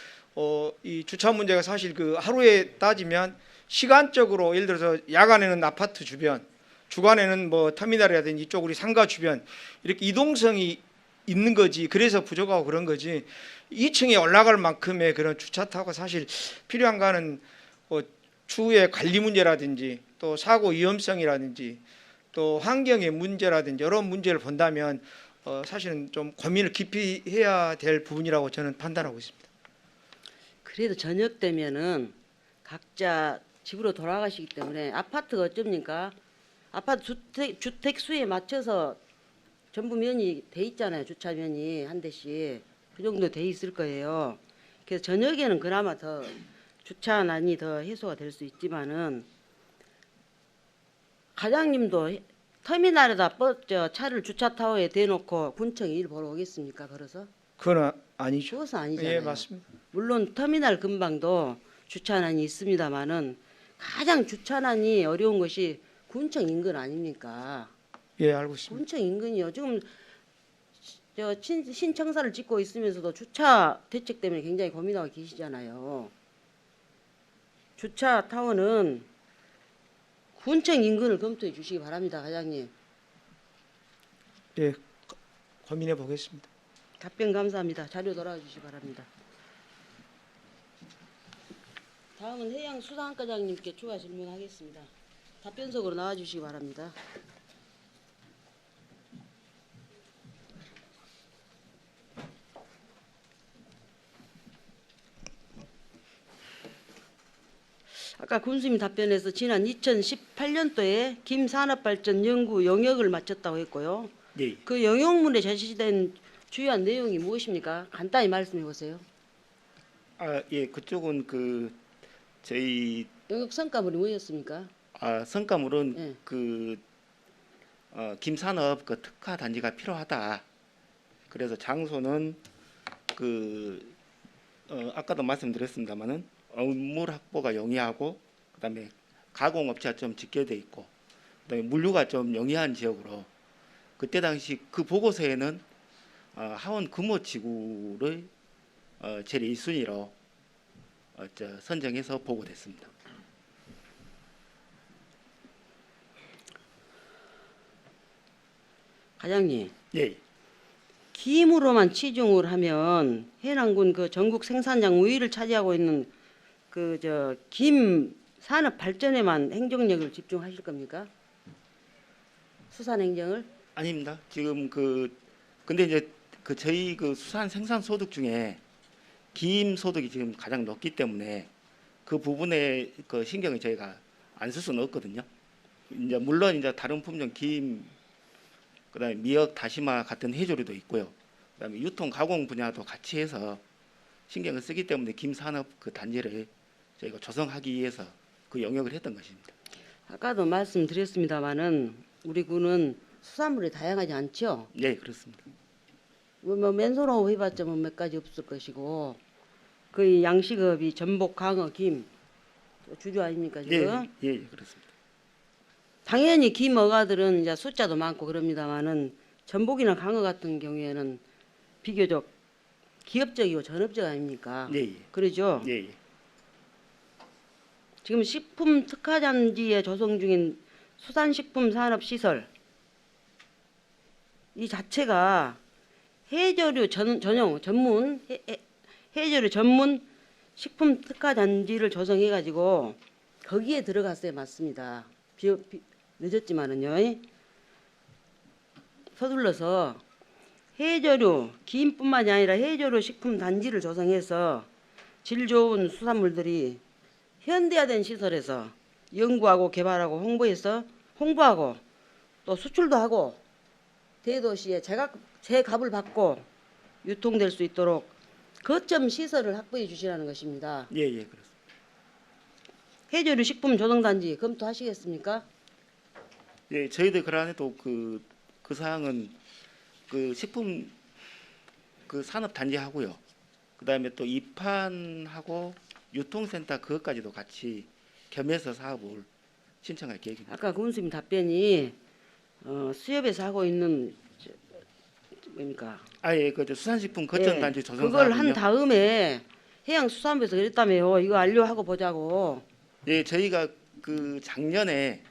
이 주차 문제가 사실 그 하루에 따지면 시간적으로 예를 들어서 야간에는 아파트 주변, 주간에는 뭐 터미널이라든지 이쪽 우리 상가 주변 이렇게 이동성이 있는 거지. 그래서 부족하고 그런 거지. 2층에 올라갈 만큼의 그런 주차타워가 사실 필요한가는 추후에 관리 문제라든지 또 사고 위험성이라든지 또 환경의 문제라든지 여러 문제를 본다면 사실은 좀 고민을 깊이 해야 될 부분이라고 저는 판단하고 있습니다. 그래도 저녁 되면은 각자 집으로 돌아가시기 때문에 아파트가 어쩝니까? 아파트 주택 수에 맞춰서 전부 면이 돼 있잖아요. 주차면이 한 대씩 그 정도 돼 있을 거예요. 그래서 저녁에는 그나마 더 주차난이 더 해소가 될 수 있지만은 과장님도 터미널에다 차를 주차타워에 대놓고 군청 일 보러 오겠습니까? 걸어서? 그건 아니죠. 그것은 아니잖아요. 예, 맞습니다. 물론 터미널 근방도 주차난이 있습니다만은 가장 주차난이 어려운 것이 군청 인근 아닙니까? 예, 알고 있습니다. 군청 인근이요. 지금 신청사를 짓고 있으면서도 주차 대책 때문에 굉장히 고민하고 계시잖아요. 주차 타워는 군청 인근을 검토해 주시기 바랍니다, 과장님. 예, 고민해 보겠습니다. 답변 감사합니다. 자료 돌아와 주시기 바랍니다. 다음은 해양수산과장님께 추가 질문하겠습니다. 답변석으로 나와 주시기 바랍니다. 아까 군수님 답변에서 지난 2018년도에 김산업발전 연구 영역을 마쳤다고 했고요. 예, 그 영역문에 제시된 주요한 내용이 무엇입니까? 간단히 말씀해 보세요. 예, 그쪽은 저희 영역 성과물이 뭐였습니까? 성과물은 예. 김산업 특화 단지가 필요하다. 그래서 장소는 아까도 말씀드렸습니다만은 어물 확보가 용이하고 그다음에 가공업체가 좀 집계돼 있고 그다음에 물류가 좀 용이한 지역으로 그때 당시 그 보고서에는 하원 금호지구를 제일 1순위로 선정해서 보고됐습니다. 과장님, 예, 김으로만 치중을 하면 해남군 그 전국 생산량 우위를 차지하고 있는 김 산업 발전에만 행정력을 집중하실 겁니까? 수산 행정을? 아닙니다. 지금 근데 이제 저희 수산 생산 소득 중에 김 소득이 지금 가장 높기 때문에 그 부분에 신경을 저희가 안 쓸 수는 없거든요. 이제 물론 이제 다른 품종 김 그다음에 미역, 다시마 같은 해조류도 있고요. 그다음에 유통 가공 분야도 같이 해서 신경을 쓰기 때문에 김 산업 단지를 저희가 조성하기 위해서 그 영역을 했던 것입니다. 아까도 말씀드렸습니다마는 우리 군은 수산물이 다양하지 않죠. 네, 그렇습니다. 뭐 맨손하고 해봤자 몇 가지 없을 것이고 거의 양식업이 전복, 강어, 김 주류 아닙니까 지금? 예, 그렇습니다. 당연히 김 어가들은 이제 숫자도 많고 그럽니다만은 전복이나 강어 같은 경우에는 비교적 기업적이고 전업적 아닙니까? 예, 그러죠. 예. 지금 식품 특화단지에 조성 중인 수산식품 산업 시설 이 자체가 해조류 전문 해조류 전문 식품 특화단지를 조성해 가지고 거기에 들어갔어야 맞습니다. 늦었지만은요. 서둘러서 해조류 김뿐만이 아니라 해조류 식품 단지를 조성해서 질 좋은 수산물들이 현대화된 시설에서 연구하고 개발하고 홍보하고 또 수출도 하고 대도시에 제값을 받고 유통될 수 있도록 거점 시설을 확보해 주시라는 것입니다. 예, 그렇습니다. 해조류 식품 조성단지 검토하시겠습니까? 예, 저희들 그 안에도 그 사항은 식품 산업 단지 하고요. 그다음에 또 입판하고 유통센터 그것까지도 같이 겸해서 사업을 신청할 계획입니다. 아까 군수님 답변이 수협에서 하고 있는 뭡니까? 예, 수산식품 거점 단지 조성 그걸 한 사업은요. 다음에 해양수산부에서 그랬다며요. 이거 완료하고 보자고. 예, 저희가 작년에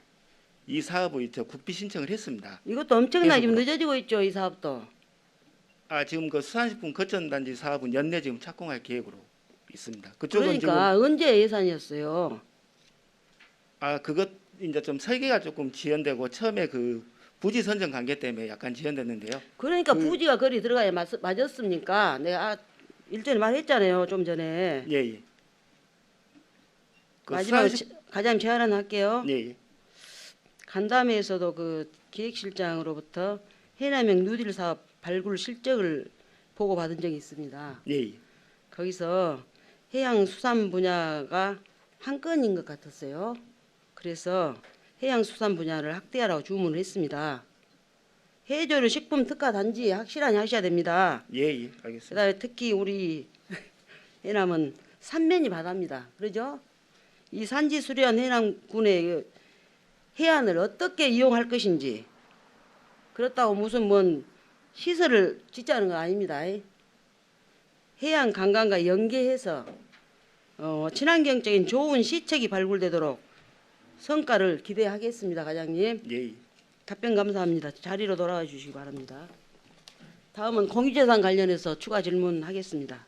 이 사업을 국비 신청을 했습니다. 이것도 엄청나게 지금 계속으로. 늦어지고 있죠. 이 사업도. 지금 그 수산식품 거점단지 사업은 연내 지금 착공할 계획으로 있습니다. 그쪽은 그러니까 언제 예산이었어요? 지금 그것 이제 좀 설계가 조금 지연되고 처음에 그 부지 선정 관계 때문에 약간 지연됐는데요. 그러니까 부지가 거리 들어가야 맞았습니까? 내가 일전에 말했잖아요. 좀 전에. 예, 예. 그 마지막으로 수산식- 가장 제안 하나 할게요. 예, 예. 간담회에서도 그 기획실장으로부터 해남형 누딜 사업 발굴 실적을 보고받은 적이 있습니다. 예, 예. 거기서 해양 수산 분야가 한 건인 것 같았어요. 그래서 해양 수산 분야를 확대하라고 주문을 했습니다. 해조류 식품 특화 단지 확실하게 하셔야 됩니다. 예, 예. 알겠습니다. 그다음에 특히 우리 해남은 삼면이 바다입니다. 그러죠? 이 산지 수려한 해남군의 그 해안을 어떻게 이용할 것인지 그렇다고 무슨 뭔 시설을 짓자는 거 아닙니다. 해양 관광과 연계해서 친환경적인 좋은 시책이 발굴되도록 성과를 기대하겠습니다, 과장님. 예, 예. 답변 감사합니다. 자리로 돌아와 주시기 바랍니다. 다음은 공유재산 관련해서 추가 질문하겠습니다.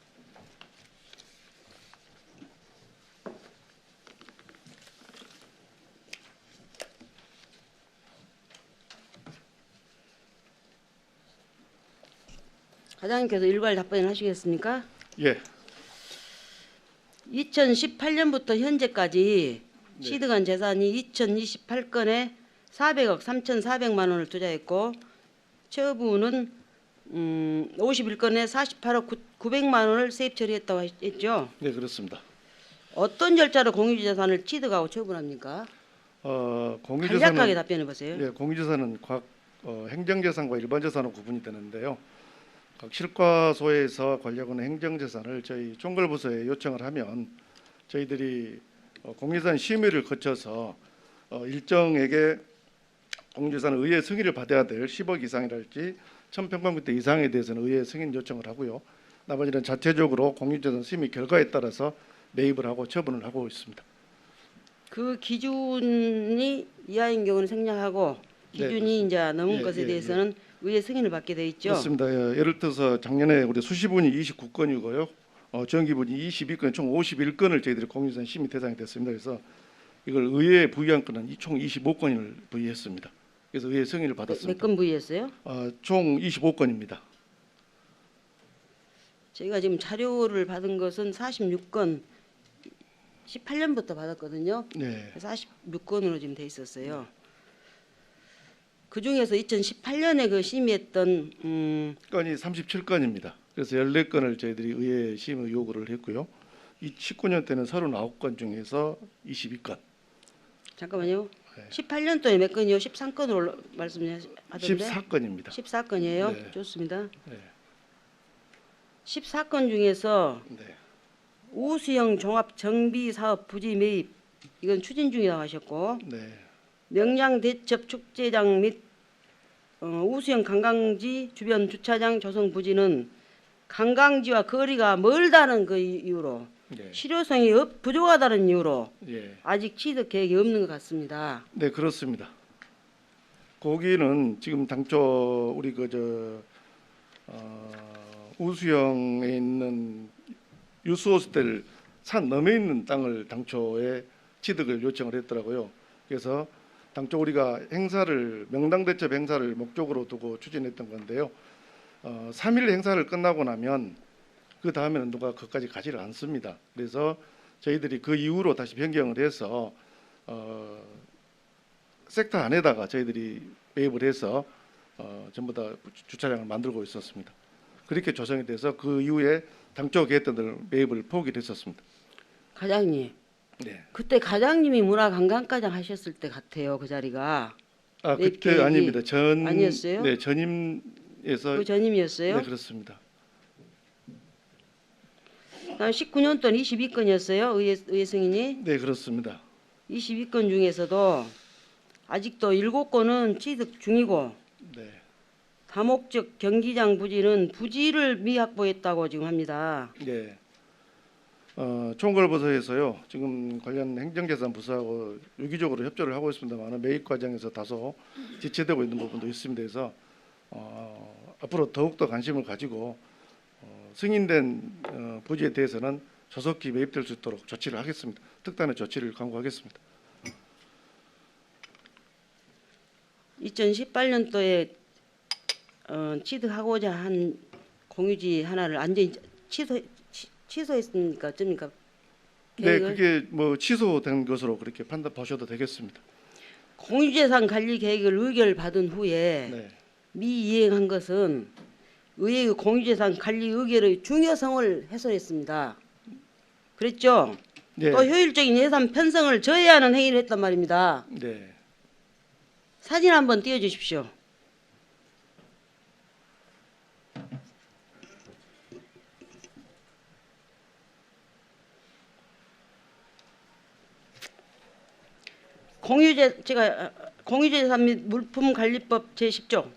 과장님께서 일괄 답변하시겠습니까? 예. 2018년부터 현재까지 취득한 재산이 2028건에 400억 3,400만 원을 투자했고 처분은 51건에 48억 900만 원을 세입 처리했다고 했죠. 네, 그렇습니다. 어떤 절차로 공유재산을 취득하고 처분합니까? 간략하게 공유재산은 답변해 보세요. 예, 공유재산은 각 행정재산과 일반재산으로 구분이 되는데요. 각 실과소에서 관리하는 행정재산을 저희 총괄부서에 요청을 하면 저희들이 공유재산 심의를 거쳐서 일정에게 공유재산 의회 승인을 받아야 될 10억 이상이랄지 1,000평방미터 이상에 대해서는 의회 승인 요청을 하고요. 나머지는 자체적으로 공유재산 심의 결과에 따라서 매입을 하고 처분을 하고 있습니다. 그 기준이 이하인 경우는 생략하고 기준이 이제 넘은 예, 것에 예, 대해서는 의회 승인을 받게 돼 있죠. 그렇습니다. 예를 들어서 작년에 우리 수시분이 29건이고요. 정기분이 22건, 총 51건을 저희들이 공유재산 심의 대상이 됐습니다. 그래서 이걸 의회에 부의한 건은 총 25건을 부의했습니다. 그래서 의회 승인을 받았습니다. 몇 건 부의했어요? 총 25건입니다. 저희가 지금 자료를 받은 것은 46건 18년부터 받았거든요. 네. 46건으로 지금 돼 있었어요. 그 중에서 2018년에 그 심의했던 건이 37건입니다. 그래서 14건을 저희들이 의회 심의 요구를 했고요. 19년 때는 39건 중에서 22건. 잠깐만요. 네. 18년도에 몇 건이요? 13건으로 말씀하던데. 14건입니다. 14건이에요. 네. 좋습니다. 네. 14건 중에서 네. 우수형 종합 정비 사업 부지 매입 이건 추진 중이라고 하셨고 네. 명량 대첩 축제장 및 우수형 관광지 주변 주차장 조성 부지는 관광지와 거리가 멀다는 그 이유로 네. 실효성이 부족하다는 이유로 예. 아직 취득 계획이 없는 것 같습니다. 네, 그렇습니다. 거기는 지금 당초 우리 우수영에 있는 유스호스텔 산 너머에 있는 땅을 당초에 취득을 요청을 했더라고요. 그래서 당초 우리가 행사를 명당 대첩 행사를 목적으로 두고 추진했던 건데요. 3일 행사를 끝나고 나면 그 다음에는 누가 그까지 가지를 않습니다. 그래서 저희들이 그 이후로 다시 변경을 해서 섹터 안에다가 저희들이 매입을 해서 전부 다 주차장을 만들고 있었습니다. 그렇게 조성이 돼서 그 이후에 당초 계획했던 대로 매입을 포기를 했었습니다. 과장님, 네. 그때 과장님이 문화관광과장 하셨을 때 같아요. 그 자리가. 매입 그때 계획이 아닙니다. 아니었어요? 네, 전임에서 그 전임이었어요? 네, 그렇습니다. 그다음 19년 동안 22건이었어요. 의회 승인이. 네, 그렇습니다. 22건 중에서도 아직도 7건은 취득 중이고 네. 다목적 경기장 부지는 부지를 미확보했다고 지금 합니다. 네. 총괄부서에서요. 지금 관련 행정재산 부서하고 유기적으로 협조를 하고 있습니다만 매입 과정에서 다소 지체되고 있는 부분도 있습니다. 그래서 앞으로 더욱더 관심을 가지고 승인된 부지에 대해서는 조속히 매입될 수 있도록 조치를 하겠습니다. 특단의 조치를 강구하겠습니다. 2018년도에 취득하고자 한 공유지 하나를 완전히 취소했으니까 어쩝니까? 네, 계획을? 그게 뭐 취소된 것으로 그렇게 판단 보셔도 되겠습니다. 공유재산 관리 계획을 의결받은 후에 네, 미이행한 것은 의회의 공유재산 관리 의결의 중요성을 훼손했습니다. 그랬죠? 네, 또 효율적인 예산 편성을 저해하는 행위를 했단 말입니다. 네. 사진 한번 띄워주십시오. 공유재산 및 물품관리법 제10조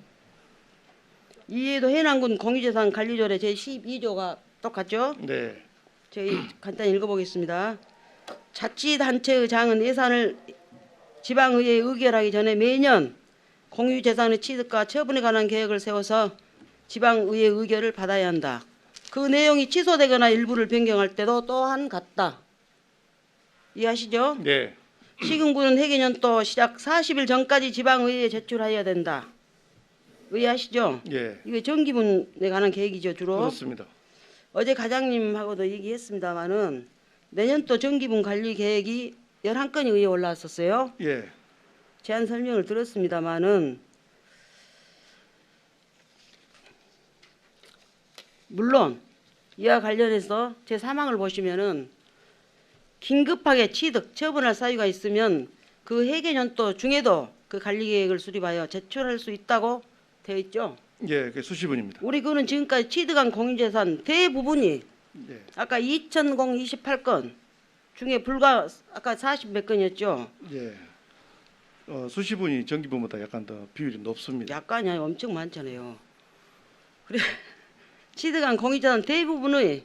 이에도 해남군 공유재산 관리조례 제12조가 똑같죠? 네, 저희 간단히 읽어보겠습니다. 자치단체의 장은 예산을 지방의회에 의결하기 전에 매년 공유재산의 취득과 처분에 관한 계획을 세워서 지방의회 의결을 받아야 한다. 그 내용이 취소되거나 일부를 변경할 때도 또한 같다. 이해하시죠? 네, 시군구는 회계년도 시작 40일 전까지 지방의회에 제출해야 된다. 이해하시죠? 예, 이게 정기분에 관한 계획이죠, 주로. 그렇습니다. 어제 과장님하고도 얘기했습니다마는 내년도 정기분 관리 계획이 11건이 의회에 올라왔었어요. 예, 제안 설명을 들었습니다마는 물론 이와 관련해서 제 사망을 보시면은 긴급하게 취득, 처분할 사유가 있으면 그 회계년도 중에도 그 관리 계획을 수립하여 제출할 수 있다고 되어 있죠. 예, 그게 수시분입니다. 우리 그는 지금까지 취득한 공유재산 대부분이 예, 아까 2,028건 중에 불과 아까 40몇 건이었죠. 예. 수시분이 정기분보다 약간 더 비율이 높습니다. 약간이 아니라 엄청 많잖아요. 그래 취득한 공유재산 대부분의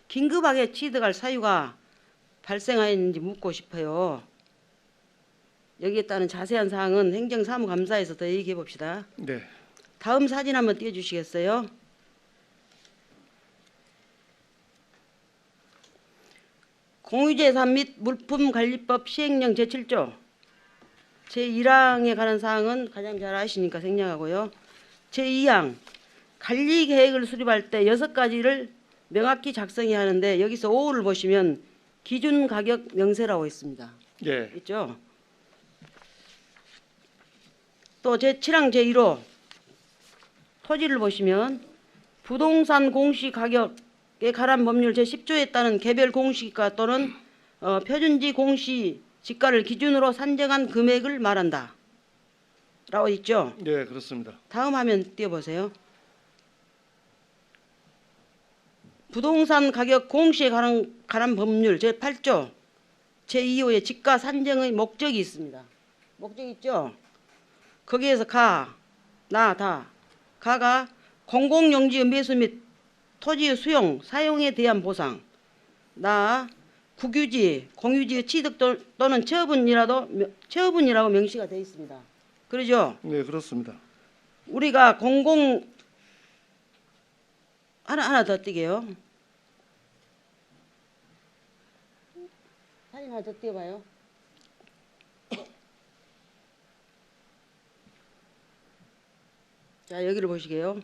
긴급하게 취득할 사유가 발생하였는지 묻고 싶어요. 여기에 따른 자세한 사항은 행정사무감사에서 더 얘기해 봅시다. 네, 다음 사진 한번 띄워주시겠어요? 공유재산 및 물품관리법 시행령 제7조 제1항에 관한 사항은 가장 잘 아시니까 생략하고요. 제2항 관리계획을 수립할 때 6가지를 명확히 작성해야 하는데 여기서 5호를 보시면 기준가격 명세라고 있습니다. 예, 있죠? 또 제7항 제1호 토지를 보시면 부동산 공시가격에 관한 법률 제10조에 따른 개별 공시가 또는 표준지 공시 지가를 기준으로 산정한 금액을 말한다. 라고 있죠? 네, 그렇습니다. 다음 화면 띄워보세요. 부동산 가격 공시에 관한 법률 제8조 제2호의 지가 산정의 목적이 있습니다. 목적이 있죠? 거기에서 가, 나, 다. 가가 공공용지의 매수 및 토지의 수용, 사용에 대한 보상. 나, 국유지, 공유지의 취득 또는 처분이라고 명시가 되어 있습니다. 그러죠? 네, 그렇습니다. 우리가 하나 더 띄게요. 사진 하나 더 띄워봐요. 자, 여기를 보시게요.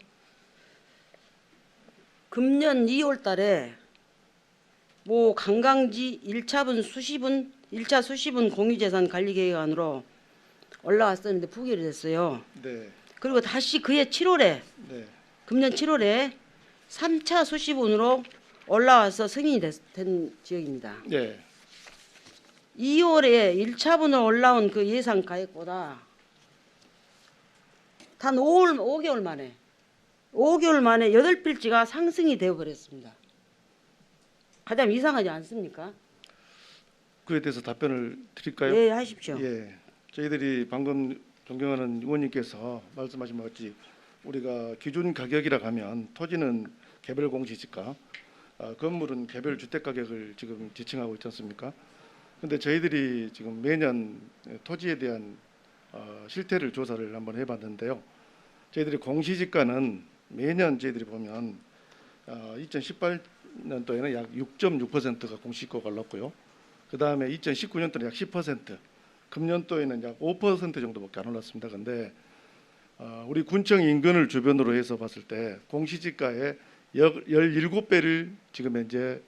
금년 2월 달에 모 관광지 1차 수시분 공유재산 관리계획안으로 올라왔었는데 부결이 됐어요. 네, 그리고 다시 그해 7월에 네, 금년 7월에 3차 수시분으로 올라와서 승인이 된 지역입니다. 네, 2월에 1차분으로 올라온 그 예상 가액보다 단 5개월 만에 8필지가 상승이 되어버렸습니다. 가장 이상하지 않습니까? 그에 대해서 답변을 드릴까요? 네, 하십시오. 예, 저희들이 방금 존경하는 의원님께서 말씀하신 것 같이 우리가 기준 가격이라 하면 토지는 개별 공시지가, 건물은 개별 주택 가격을 지금 지칭하고 있지 않습니까? 그런데 저희들이 지금 매년 토지에 대한 실태를 조사를 한번 해봤는데요. 저희들이 공시지가는 매년 저희들이 보면 2018년도에는 약 6.6%가 공시지가가 올랐고요. 그 다음에 2019년도는 약 10%, 금년도에는 약 5% 정도밖에 안 올랐습니다. 그런데 우리 군청 인근을 주변으로 해서 봤을 때 공시지가의 17배를 지금 현재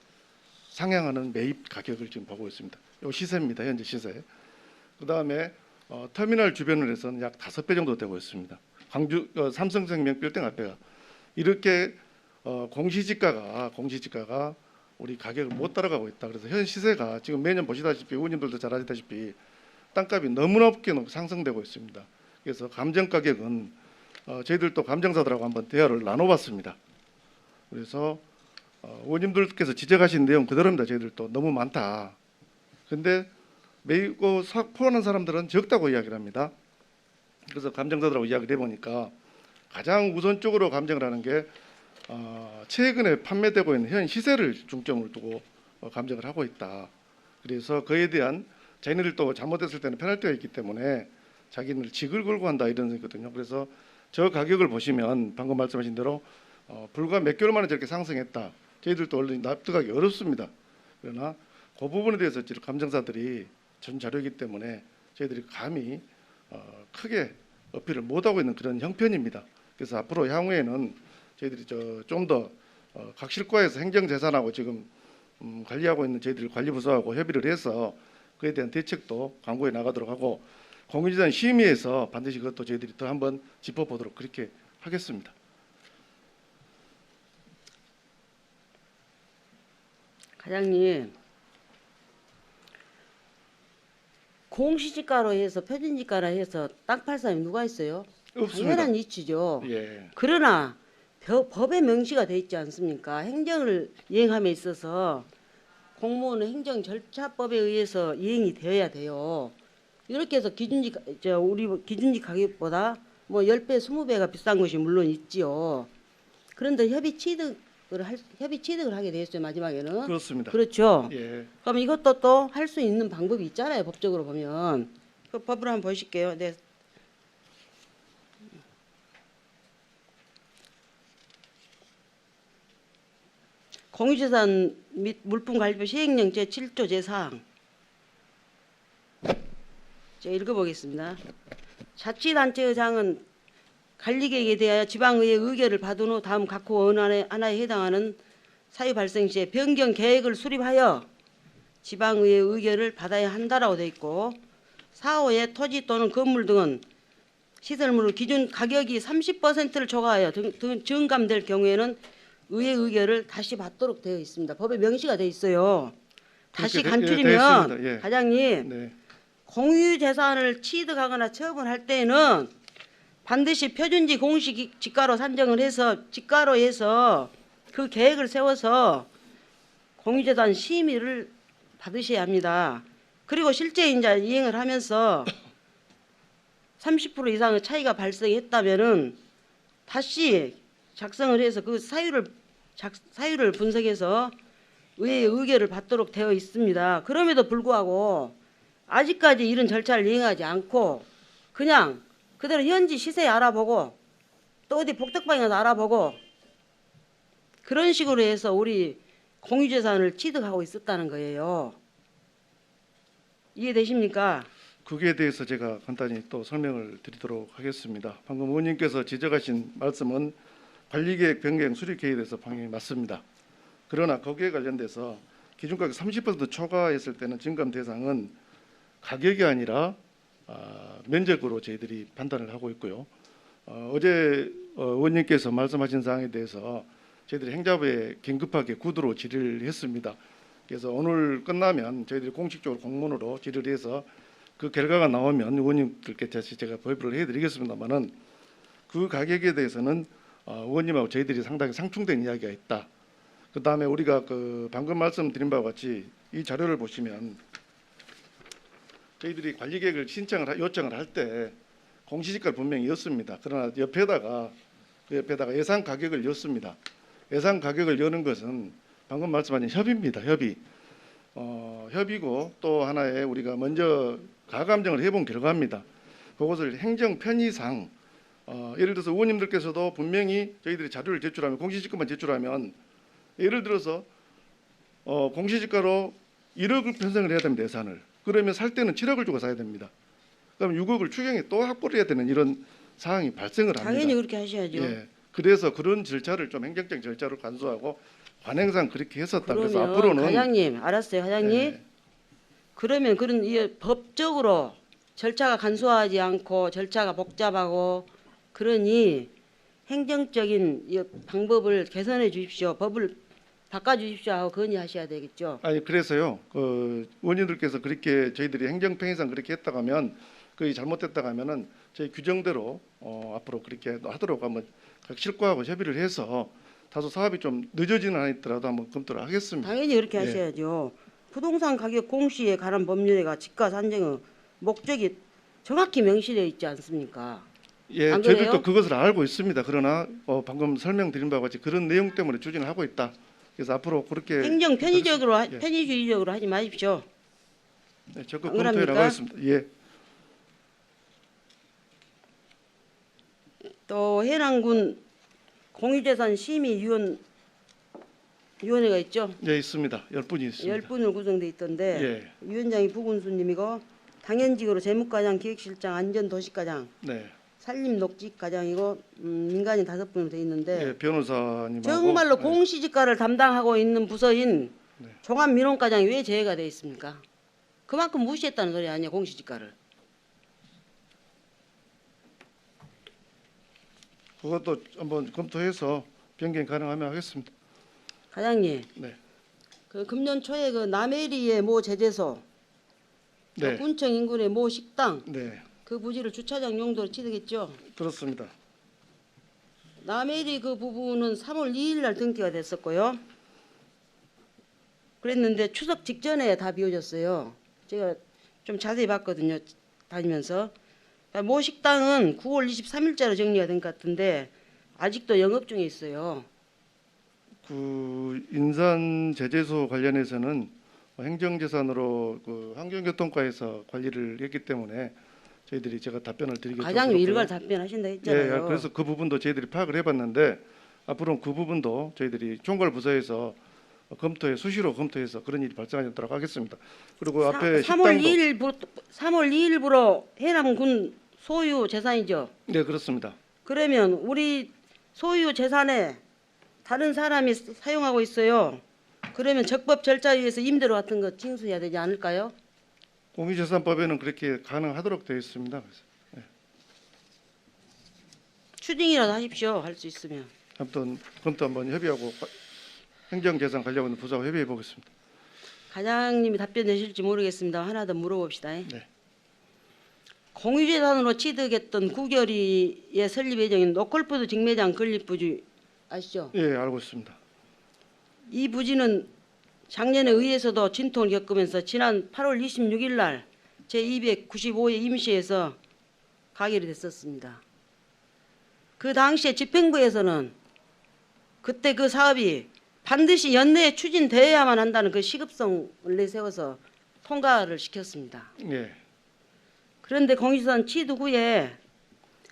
상향하는 매입 가격을 지금 보고 있습니다. 이 시세입니다. 현재 시세. 그 다음에 터미널 주변을 해서는 약 5배 정도 되고 있습니다. 광주 삼성생명 빌딩 앞에가 이렇게 공시지가가 우리 가격을 못 따라가고 있다. 그래서 현 시세가 지금 매년 보시다시피 의원님들도 잘 아시다시피 땅값이 너무나 높게 상승되고 있습니다. 그래서 감정 가격은 저희들도 감정사들하고 한번 대화를 나눠봤습니다. 그래서 의원님들께서 지적하신 내용 그대로입니다. 저희들도 너무 많다. 근데 매이고 포함한 사람들은 적다고 이야기를 합니다. 그래서 감정사들하고 이야기를 해보니까 가장 우선적으로 감정을 하는 게 최근에 판매되고 있는 현 시세를 중점을 두고 감정을 하고 있다. 그래서 그에 대한 자기네들도 잘못했을 때는 페널티가 있기 때문에 자기네들 직을 걸고 한다 이런 거거든요. 그래서 저 가격을 보시면 방금 말씀하신 대로 불과 몇 개월 만에 저렇게 상승했다. 저희들도 원래 납득하기 어렵습니다. 그러나 그 부분에 대해서 지금 감정사들이 전 자료이기 때문에 저희들이 감히 크게 어필을 못하고 있는 그런 형편입니다. 그래서 앞으로 향후에는 저희들이 좀 더 각실과에서 행정재산하고 지금 관리하고 있는 저희들 관리부서하고 협의를 해서 그에 대한 대책도 강구해 나가도록 하고 공유재산 심의에서 반드시 그것도 저희들이 더 한번 짚어보도록 그렇게 하겠습니다. 과장님, 공시지가로 해서 표준지가로 해서 땅 팔 사람이 누가 있어요? 없습니다. 당연한 이치죠. 예. 그러나 법에 명시가 돼 있지 않습니까? 행정을 이행함에 있어서 공무원은 행정 절차법에 의해서 이행이 되어야 돼요. 이렇게 해서 우리 기준지 가격보다 뭐 10배, 20배가 비싼 것이 물론 있지요. 그런데 협의 취득을 하게 되었어요. 마지막에는. 그렇습니다. 그렇죠. 예. 그럼 이것도 또 할 수 있는 방법이 있잖아요. 법적으로 보면. 그 법을 한번 보실게요. 네. 공유재산 및 물품관리법 시행령 제7조 제4항. 제가 읽어보겠습니다. 자치단체의장은 관리계획에 대하여 지방의회 의결을 받은 후 다음 각 호 어느 하나에 해당하는 사유 발생 시에 변경 계획을 수립하여 지방의회 의결을 받아야 한다라고 되어 있고 4호의 토지 또는 건물 등은 시설물의 기준 가격이 30%를 초과하여 증감될 경우에는 의회 의결을 다시 받도록 되어 있습니다. 법에 명시가 되어 있어요. 다시 그렇게 간추리면 되어 있습니다. 예. 과장님 네. 공유재산을 취득하거나 처분할 때는 반드시 표준지 공시지가로 산정을 해서 지가로 해서 그 계획을 세워서 공유재산 심의를 받으셔야 합니다. 그리고 실제 이제 이행을 하면서 30% 이상의 차이가 발생했다면은 다시 작성을 해서 그 사유를 분석해서 의회의 의결을 받도록 되어 있습니다. 그럼에도 불구하고 아직까지 이런 절차를 이행하지 않고 그냥 그대로 현지 시세 알아보고 또 어디 복덕방에 가서 알아보고 그런 식으로 해서 우리 공유재산을 취득하고 있었다는 거예요. 이해되십니까? 그에 대해서 제가 간단히 또 설명을 드리도록 하겠습니다. 방금 의원님께서 지적하신 말씀은 관리계획 변경 수립 계획에 대해서 방향이 맞습니다. 그러나 거기에 관련돼서 기준가격 30% 초과했을 때는 증감 대상은 가격이 아니라 면적으로 저희들이 판단을 하고 있고요. 어제 의원님께서 말씀하신 사항에 대해서 저희들이 행자부에 긴급하게 구두로 질의를 했습니다. 그래서 오늘 끝나면 저희들이 공식적으로 공문으로 질의를 해서 그 결과가 나오면 의원님들께 다시 제가 보고를 해드리겠습니다만은 그 가격에 대해서는 의원님하고 저희들이 상당히 상충된 이야기가 있다. 그 다음에 우리가 그 방금 말씀드린 바와 같이 이 자료를 보시면 저희들이 관리계획을 요청을 할 때 공시지가를 분명히 였습니다. 그러나 옆에다가 예상 가격을 였습니다. 예상 가격을 여는 것은 방금 말씀하신 협의입니다. 협의고 또 하나의 우리가 먼저 가감정을 해본 결과입니다. 그것을 행정 편의상 예를 들어서 의원님들께서도 분명히 저희들이 자료를 제출하면 공시지가만 제출하면 예를 들어서 공시지가로 1억을 편성을 해야 됩니다. 예산을. 그러면 살 때는 7억을 주고 사야 됩니다. 그럼 6억을 추경에 또 확보를 해야 되는 이런 상황이 발생을 합니다. 당연히 그렇게 하셔야죠. 예. 그래서 그런 절차를 좀 행정적 절차로 간소하고 관행상 그렇게 했었다. 그래서 그러면 앞으로는 과장님, 알았어요, 과장님. 예. 그러면 그런 이 법적으로 절차가 간소하지 않고 절차가 복잡하고 그러니 행정적인 이 방법을 개선해 주십시오. 법을 바꿔 주십시오 하고 건의하셔야 되겠죠. 아니 그래서요. 의원님들께서 그렇게 저희들이 행정평행상 그렇게 했다고 하면 그게 잘못됐다고 하면은 저희 규정대로 앞으로 그렇게 하도록 한번 각 실과하고 협의를 해서 다소 사업이 좀 늦어지는 한 있더라도 한번 검토를 하겠습니다. 당연히 그렇게 예. 하셔야죠. 부동산 가격 공시에 관한 법률에가 지가 산정의 목적이 정확히 명시되어 있지 않습니까? 예, 안 그래요? 저희들도 그것을 알고 있습니다. 그러나 방금 설명드린 바와 같이 그런 내용 때문에 추진을 하고 있다. 그래서 앞으로 그렇게 행정 편의적으로 예. 편의주의적으로 하지 마십시오. 네, 적극 안 검토해 그럽니까? 나가겠습니다. 예. 또 해남군 공유재산 심의위원회가 있죠. 예, 있습니다. 10분이 있습니다. 10분으로 구성돼 있던데 예. 위원장이 부군수님이고 당연직으로 재무과장, 기획실장, 안전도시과장, 네. 산림녹지과장이고 민간인 5분으로 돼 있는데 예, 변호사님하고 정말로 예. 공시지가를 담당하고 있는 부서인 네. 종합민원과장이 왜 제외가 돼 있습니까? 그만큼 무시했다는 소리 아니에요, 공시지가를. 그것도 한번 검토해서 변경 가능하면 하겠습니다. 과장님, 네. 그 금년 초에 그 남해리의 모 제재소, 네. 군청 인근의 모 식당 네. 그 부지를 주차장 용도로 취득했죠. 그렇습니다. 남해리 그 부분은 3월 2일 날 등기가 됐었고요. 그랬는데 추석 직전에 다 비워졌어요. 제가 좀 자세히 봤거든요, 다니면서. 모 식당은 9월 23일자로 정리가 된 것 같은데 아직도 영업 중에 있어요. 그 인산 제재소 관련해서는 행정재산으로 그 환경교통과에서 관리를 했기 때문에 저희들이 제가 답변을 드리기 좀 과장님 그렇고요. 일괄 답변하신다 예, 했잖아요. 그래서 그 부분도 저희들이 파악을 해봤는데 앞으로는 그 부분도 저희들이 총괄부서에서 수시로 검토해서 그런 일이 발생하지 않도록 하겠습니다. 그리고 앞에 3월 2일부로 해남군 소유 재산이죠. 네, 그렇습니다. 그러면 우리 소유 재산에 다른 사람이 사용하고 있어요. 그러면 적법 절차에 의해서 임대료 같은 거 징수해야 되지 않을까요? 공유재산법에는 그렇게 가능하도록 되어 있습니다. 그래서 추징이라도 하십시오. 할 수 있으면. 아무튼 검토 한번 협의하고 행정재산 관련 부서와 협의해 보겠습니다. 과장님이 답변 내실지 모르겠습니다. 하나 더 물어봅시다. 네. 공유재산으로 취득했던 구결이의 설립 예정인 노컬푸드 직매장 건립부지 아시죠? 예, 알고 있습니다. 이 부지는 작년에 의회에서도 진통을 겪으면서 지난 8월 26일 날 제295회 임시에서 가결이 됐었습니다. 그 당시에 집행부에서는 그때 그 사업이 반드시 연내에 추진되어야만 한다는 그 시급성을 내세워서 통과를 시켰습니다. 예. 그런데 공유재산 취득 후에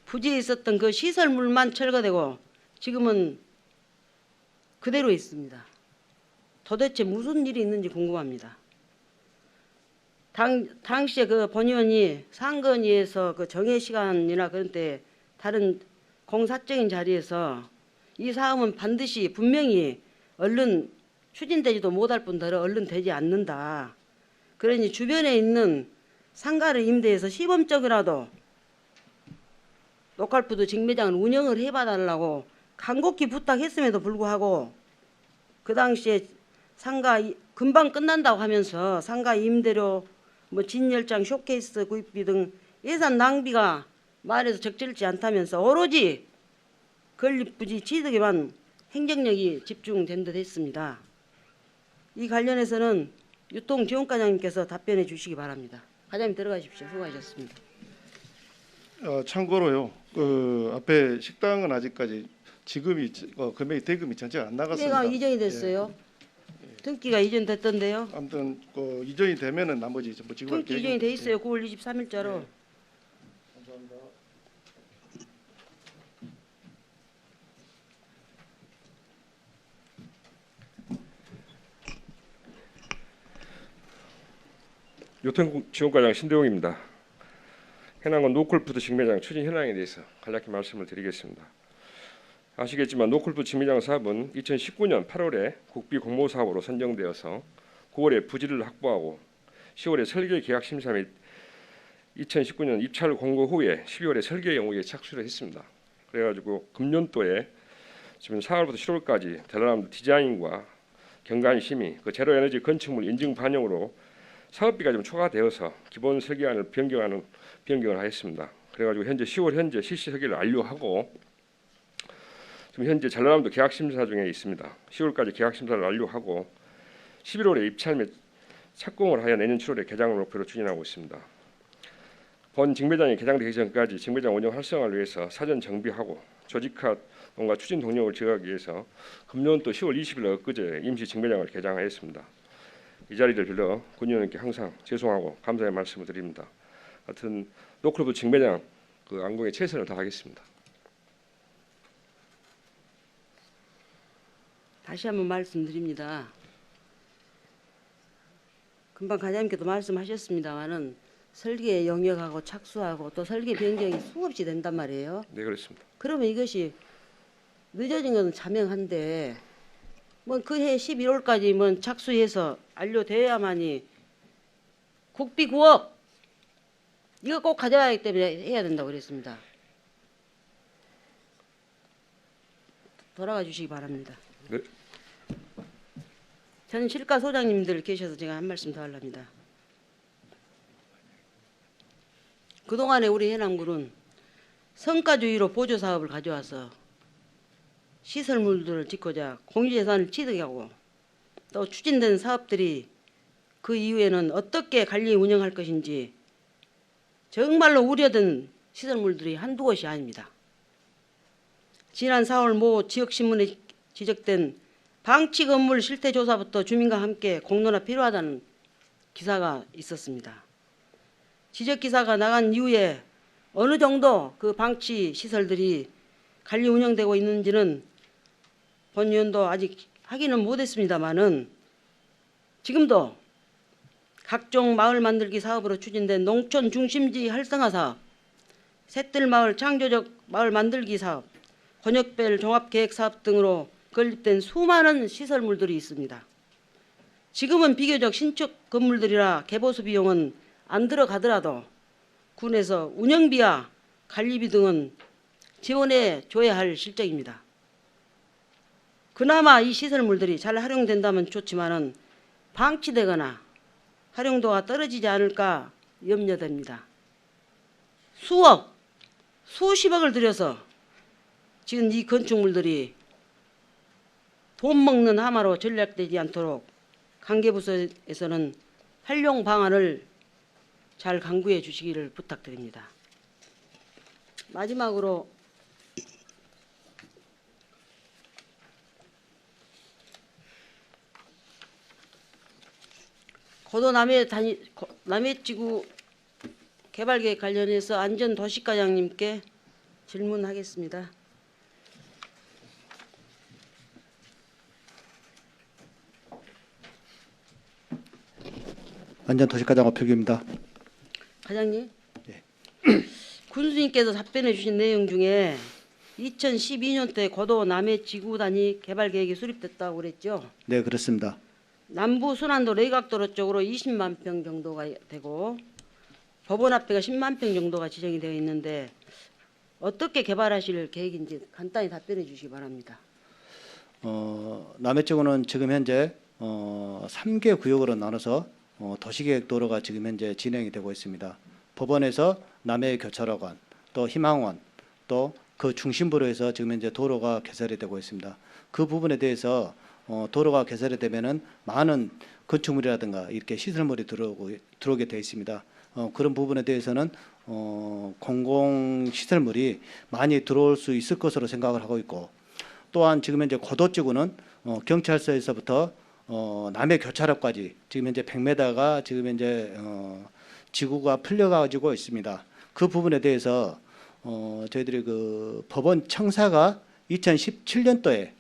부지에 있었던 그 시설물만 철거되고 지금은 그대로 있습니다. 도대체 무슨 일이 있는지 궁금합니다. 당시에 그 본 의원이 상건위에서 그 정해 시간이나 그런 때 다른 공사적인 자리에서 이 사업은 반드시 분명히 얼른 추진되지도 못할 뿐더러 얼른 되지 않는다. 그러니 주변에 있는 상가를 임대해서 시범적이라도 노컬푸드 직매장을 운영을 해봐달라고 간곡히 부탁했음에도 불구하고 그 당시에 상가 금방 끝난다고 하면서 상가 임대료, 뭐 진열장, 쇼케이스 구입비 등 예산 낭비가 말해서 적절치 않다면서 오로지 건립부지 취득에만 행정력이 집중된 듯 했습니다. 이 관련해서는 유통지원과장님께서 답변해 주시기 바랍니다. 과장님 들어가십시오. 수고하셨습니다. 참고로요. 그 앞에 식당은 아직까지 지금이 금액이 대금이 전체가 안 나갔습니다. 내가 이전이 됐어요. 등기가 이전됐던데요. 아무튼 그 이전이 되면은 나머지 전부 지금 등기 이전이 돼 있어요. 9월 23일자로. 교통지원과장 신대웅입니다. 해남군 노골푸드 직매장 추진 현황에 대해서 간략히 말씀을 드리겠습니다. 아시겠지만 노골푸드 직매장 사업은 2019년 8월에 국비 공모 사업으로 선정되어서 9월에 부지를 확보하고 10월에 설계 계약 심사 및 2019년 입찰 공고 후에 12월에 설계 영역에 착수를 했습니다. 그래가지고 금년도에 지금 4월부터 7월까지 델라람드 디자인과 경관 심의, 그 제로 에너지 건축물 인증 반영으로 사업비가 좀 초과되어서 기본 설계안을 변경을 하였습니다. 그래가지고 현재 10월 현재 실시 설계를 완료하고 지금 현재 전라남도 계약 심사 중에 있습니다. 10월까지 계약 심사를 완료하고 11월에 입찰 및 착공을 하여 내년 7월에 개장을 목표로 추진하고 있습니다. 본 직매장이 개장되기 전까지 직매장 운영 활성화를 위해서 사전 정비하고 조직화 동과 추진 동력을 지어가기 위해서 금년도 10월 20일 엊그제 임시 직매장을 개장하였습니다. 이 자리를 빌어 군의원님께 항상 죄송하고 감사의 말씀을 드립니다. 하여튼 노클럽 직매장 그 안공에 최선을 다하겠습니다. 다시 한번 말씀드립니다. 금방 과장님께도 말씀하셨습니다마는 설계 영역하고 착수하고 또 설계 변경이 수없이 된단 말이에요. 네, 그렇습니다. 그러면 이것이 늦어진 것은 자명한데 뭐 그해 11월까지 뭐 착수해서 완료돼야만이 국비 9억 이거 꼭 가져가야 하기 때문에 해야 된다고 그랬습니다. 돌아가 주시기 바랍니다. 네. 전 실가 소장님들 계셔서 제가 한 말씀 더 하렵니다. 그동안에 우리 해남군은 성과주의로 보조 사업을 가져와서 시설물들을 짓고자 공유재산을 취득하고 또 추진된 사업들이 그 이후에는 어떻게 관리 운영할 것인지 정말로 우려된 시설물들이 한두 곳이 아닙니다. 지난 4월 모 지역신문에 지적된 방치 건물 실태 조사부터 주민과 함께 공론화 필요하다는 기사가 있었습니다. 지적 기사가 나간 이후에 어느 정도 그 방치 시설들이 관리 운영되고 있는지는 본 의원도 아직 확인은 못했습니다만은 지금도 각종 마을 만들기 사업으로 추진된 농촌 중심지 활성화 사업, 셋들마을 창조적 마을 만들기 사업, 권역별 종합계획 사업 등으로 건립된 수많은 시설물들이 있습니다. 지금은 비교적 신축 건물들이라 개보수 비용은 안 들어가더라도 군에서 운영비와 관리비 등은 지원해 줘야 할 실정입니다. 그나마 이 시설물들이 잘 활용된다면 좋지만은 방치되거나 활용도가 떨어지지 않을까 염려됩니다. 수억, 수십억을 들여서 지금 이 건축물들이 돈 먹는 하마로 전략되지 않도록 관계부서에서는 활용 방안을 잘 강구해 주시기를 부탁드립니다. 마지막으로 고도 남해지구 개발계획 관련해서 안전도시과장님께 질문하겠습니다. 안전도시과장 오필규입니다. 과장님, 예. 군수님께서 답변해 주신 내용 중에 2012년도에 고도 남해지구 단위 개발계획이 수립됐다고 그랬죠? 네, 그렇습니다. 남부 순환도 레이각도로 쪽으로 20만 평 정도가 되고 법원 앞에가 10만 평 정도가 지정이 되어 있는데 어떻게 개발하실 계획인지 간단히 답변해 주시기 바랍니다. 남해지구는 지금 현재 3개 구역으로 나눠서 도시계획 도로가 지금 현재 진행이 되고 있습니다. 법원에서 남해 교차로관, 또 희망원, 또 그 중심부로 해서 지금 현재 도로가 개설이 되고 있습니다. 그 부분에 대해서 도로가 개설이 되면은 많은 건축물이라든가 이렇게 시설물이 들어오게 되어 있습니다. 그런 부분에 대해서는 공공 시설물이 많이 들어올 수 있을 것으로 생각을 하고 있고, 또한 지금 현재 고도지구는 경찰서에서부터 남해 교차로까지 지금 현재 100m가 지금 현재 지구가 풀려가지고 있습니다. 그 부분에 대해서 저희들이 그 법원 청사가 2017년도에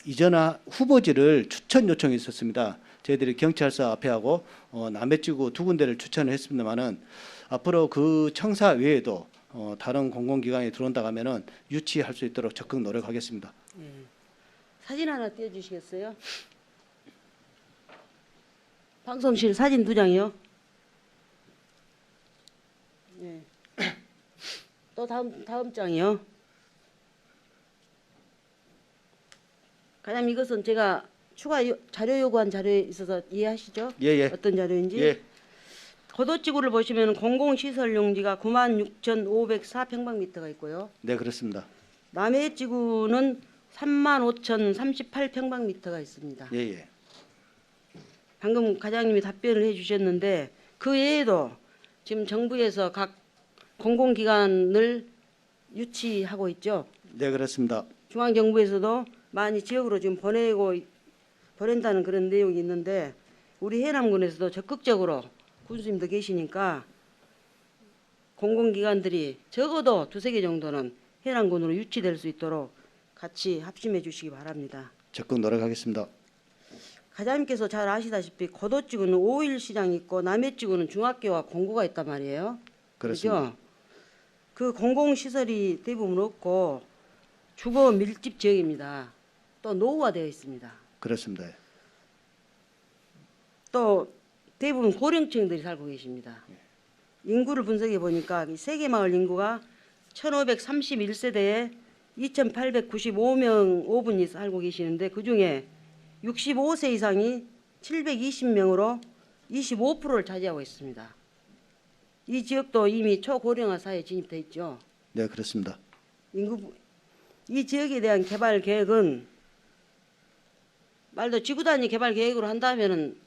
이전 후보지를 추천 요청이 있었습니다. 저희들이 경찰서 앞에 하고 남해지구 2군데를 추천을 했습니다만은 앞으로 그 청사 외에도 다른 공공기관이 들어온다 하면은 유치할 수 있도록 적극 노력하겠습니다. 예. 사진 하나 띄워주시겠어요? 방송실 사진 2장이요. 예. 또 다음 장이요. 과장님, 이것은 제가 추가 자료 요구한 자료에 있어서 이해하시죠? 예. 어떤 자료인지? 예. 고도지구를 보시면 공공시설 용지가 96,504평방미터가 있고요. 네, 그렇습니다. 남해지구는 35,038평방미터가 있습니다. 예. 방금 과장님이 답변을 해주셨는데 그 외에도 지금 정부에서 각 공공기관을 유치하고 있죠. 네, 그렇습니다. 중앙정부에서도 많이 지역으로 지금 보낸다는 그런 내용이 있는데 우리 해남군에서도 적극적으로 군수님도 계시니까 공공기관들이 적어도 2-3개 정도는 해남군으로 유치될 수 있도록 같이 합심해 주시기 바랍니다. 적극 노력하겠습니다. 과장님께서 잘 아시다시피 고도지구는 5일 시장이 있고 남해지구는 중학교와 공고가 있단 말이에요. 그렇습니다. 그죠? 그 공공시설이 대부분 없고 주거 밀집 지역입니다. 또 노후화되어 있습니다. 그렇습니다. 또 대부분 고령층들이 살고 계십니다. 인구를 분석해 보니까 세계마을 인구가 1531세대에 2895명 5분이 살고 계시는데 그중에 65세 이상이 720명으로 25%를 차지하고 있습니다. 이 지역도 이미 초고령화 사회에 진입돼 있죠. 네, 그렇습니다. 이 지역에 대한 개발 계획은 말도 지구 단위 개발 계획으로 한다면은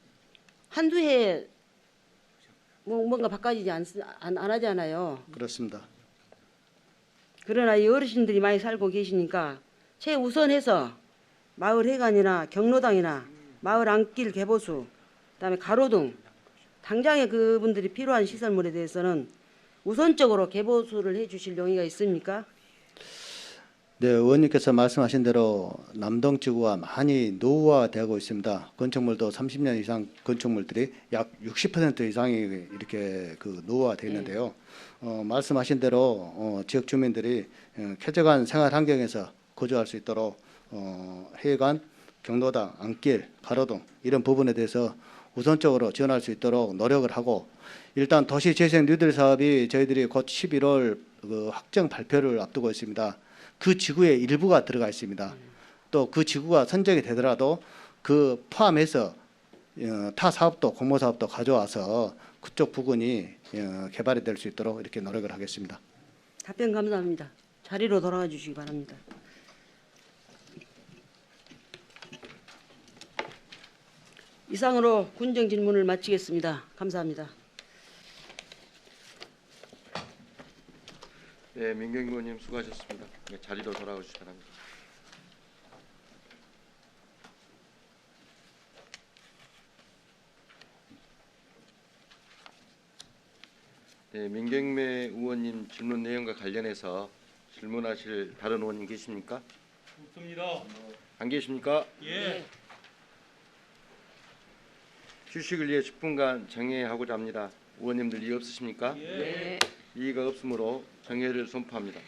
한두 해에 뭔가 바꿔지지 안 하잖아요. 그렇습니다. 그러나 이 어르신들이 많이 살고 계시니까 최우선해서 마을 회관이나 경로당이나 마을 안길 개보수, 그다음에 가로등, 당장에 그분들이 필요한 시설물에 대해서는 우선적으로 개보수를 해주실 용의가 있습니까? 네, 의원님께서 말씀하신 대로 남동지구가 많이 노후화되고 있습니다. 건축물도 30년 이상 건축물들이 약 60% 이상이 이렇게 노후화되어 있는데요. 말씀하신 대로 지역 주민들이 쾌적한 생활 환경에서 거주할 수 있도록 해관, 경로당, 안길, 가로등 이런 부분에 대해서 우선적으로 지원할 수 있도록 노력을 하고 일단 도시재생 뉴딜 사업이 저희들이 곧 11월 확정 발표를 앞두고 있습니다. 그 지구의 일부가 들어가 있습니다. 또 그 지구가 선정이 되더라도 그 포함해서 타 사업도 공모 사업도 가져와서 그쪽 부분이 개발이 될 수 있도록 이렇게 노력을 하겠습니다. 답변 감사합니다. 자리로 돌아가 주시기 바랍니다. 이상으로 군정 질문을 마치겠습니다. 감사합니다. 네, 민경기 의원님 수고하셨습니다. 네, 자리로 돌아가 주시기 바랍니다. 네, 민경매 의원님 질문 내용과 관련해서 질문하실 다른 의원님 계십니까? 없습니다. 안 계십니까? 예. 휴식을 위해 10분간 정회하고자 합니다. 의원님들 이의 없으십니까? 예. 이의가 없으므로 정회를 선포합니다.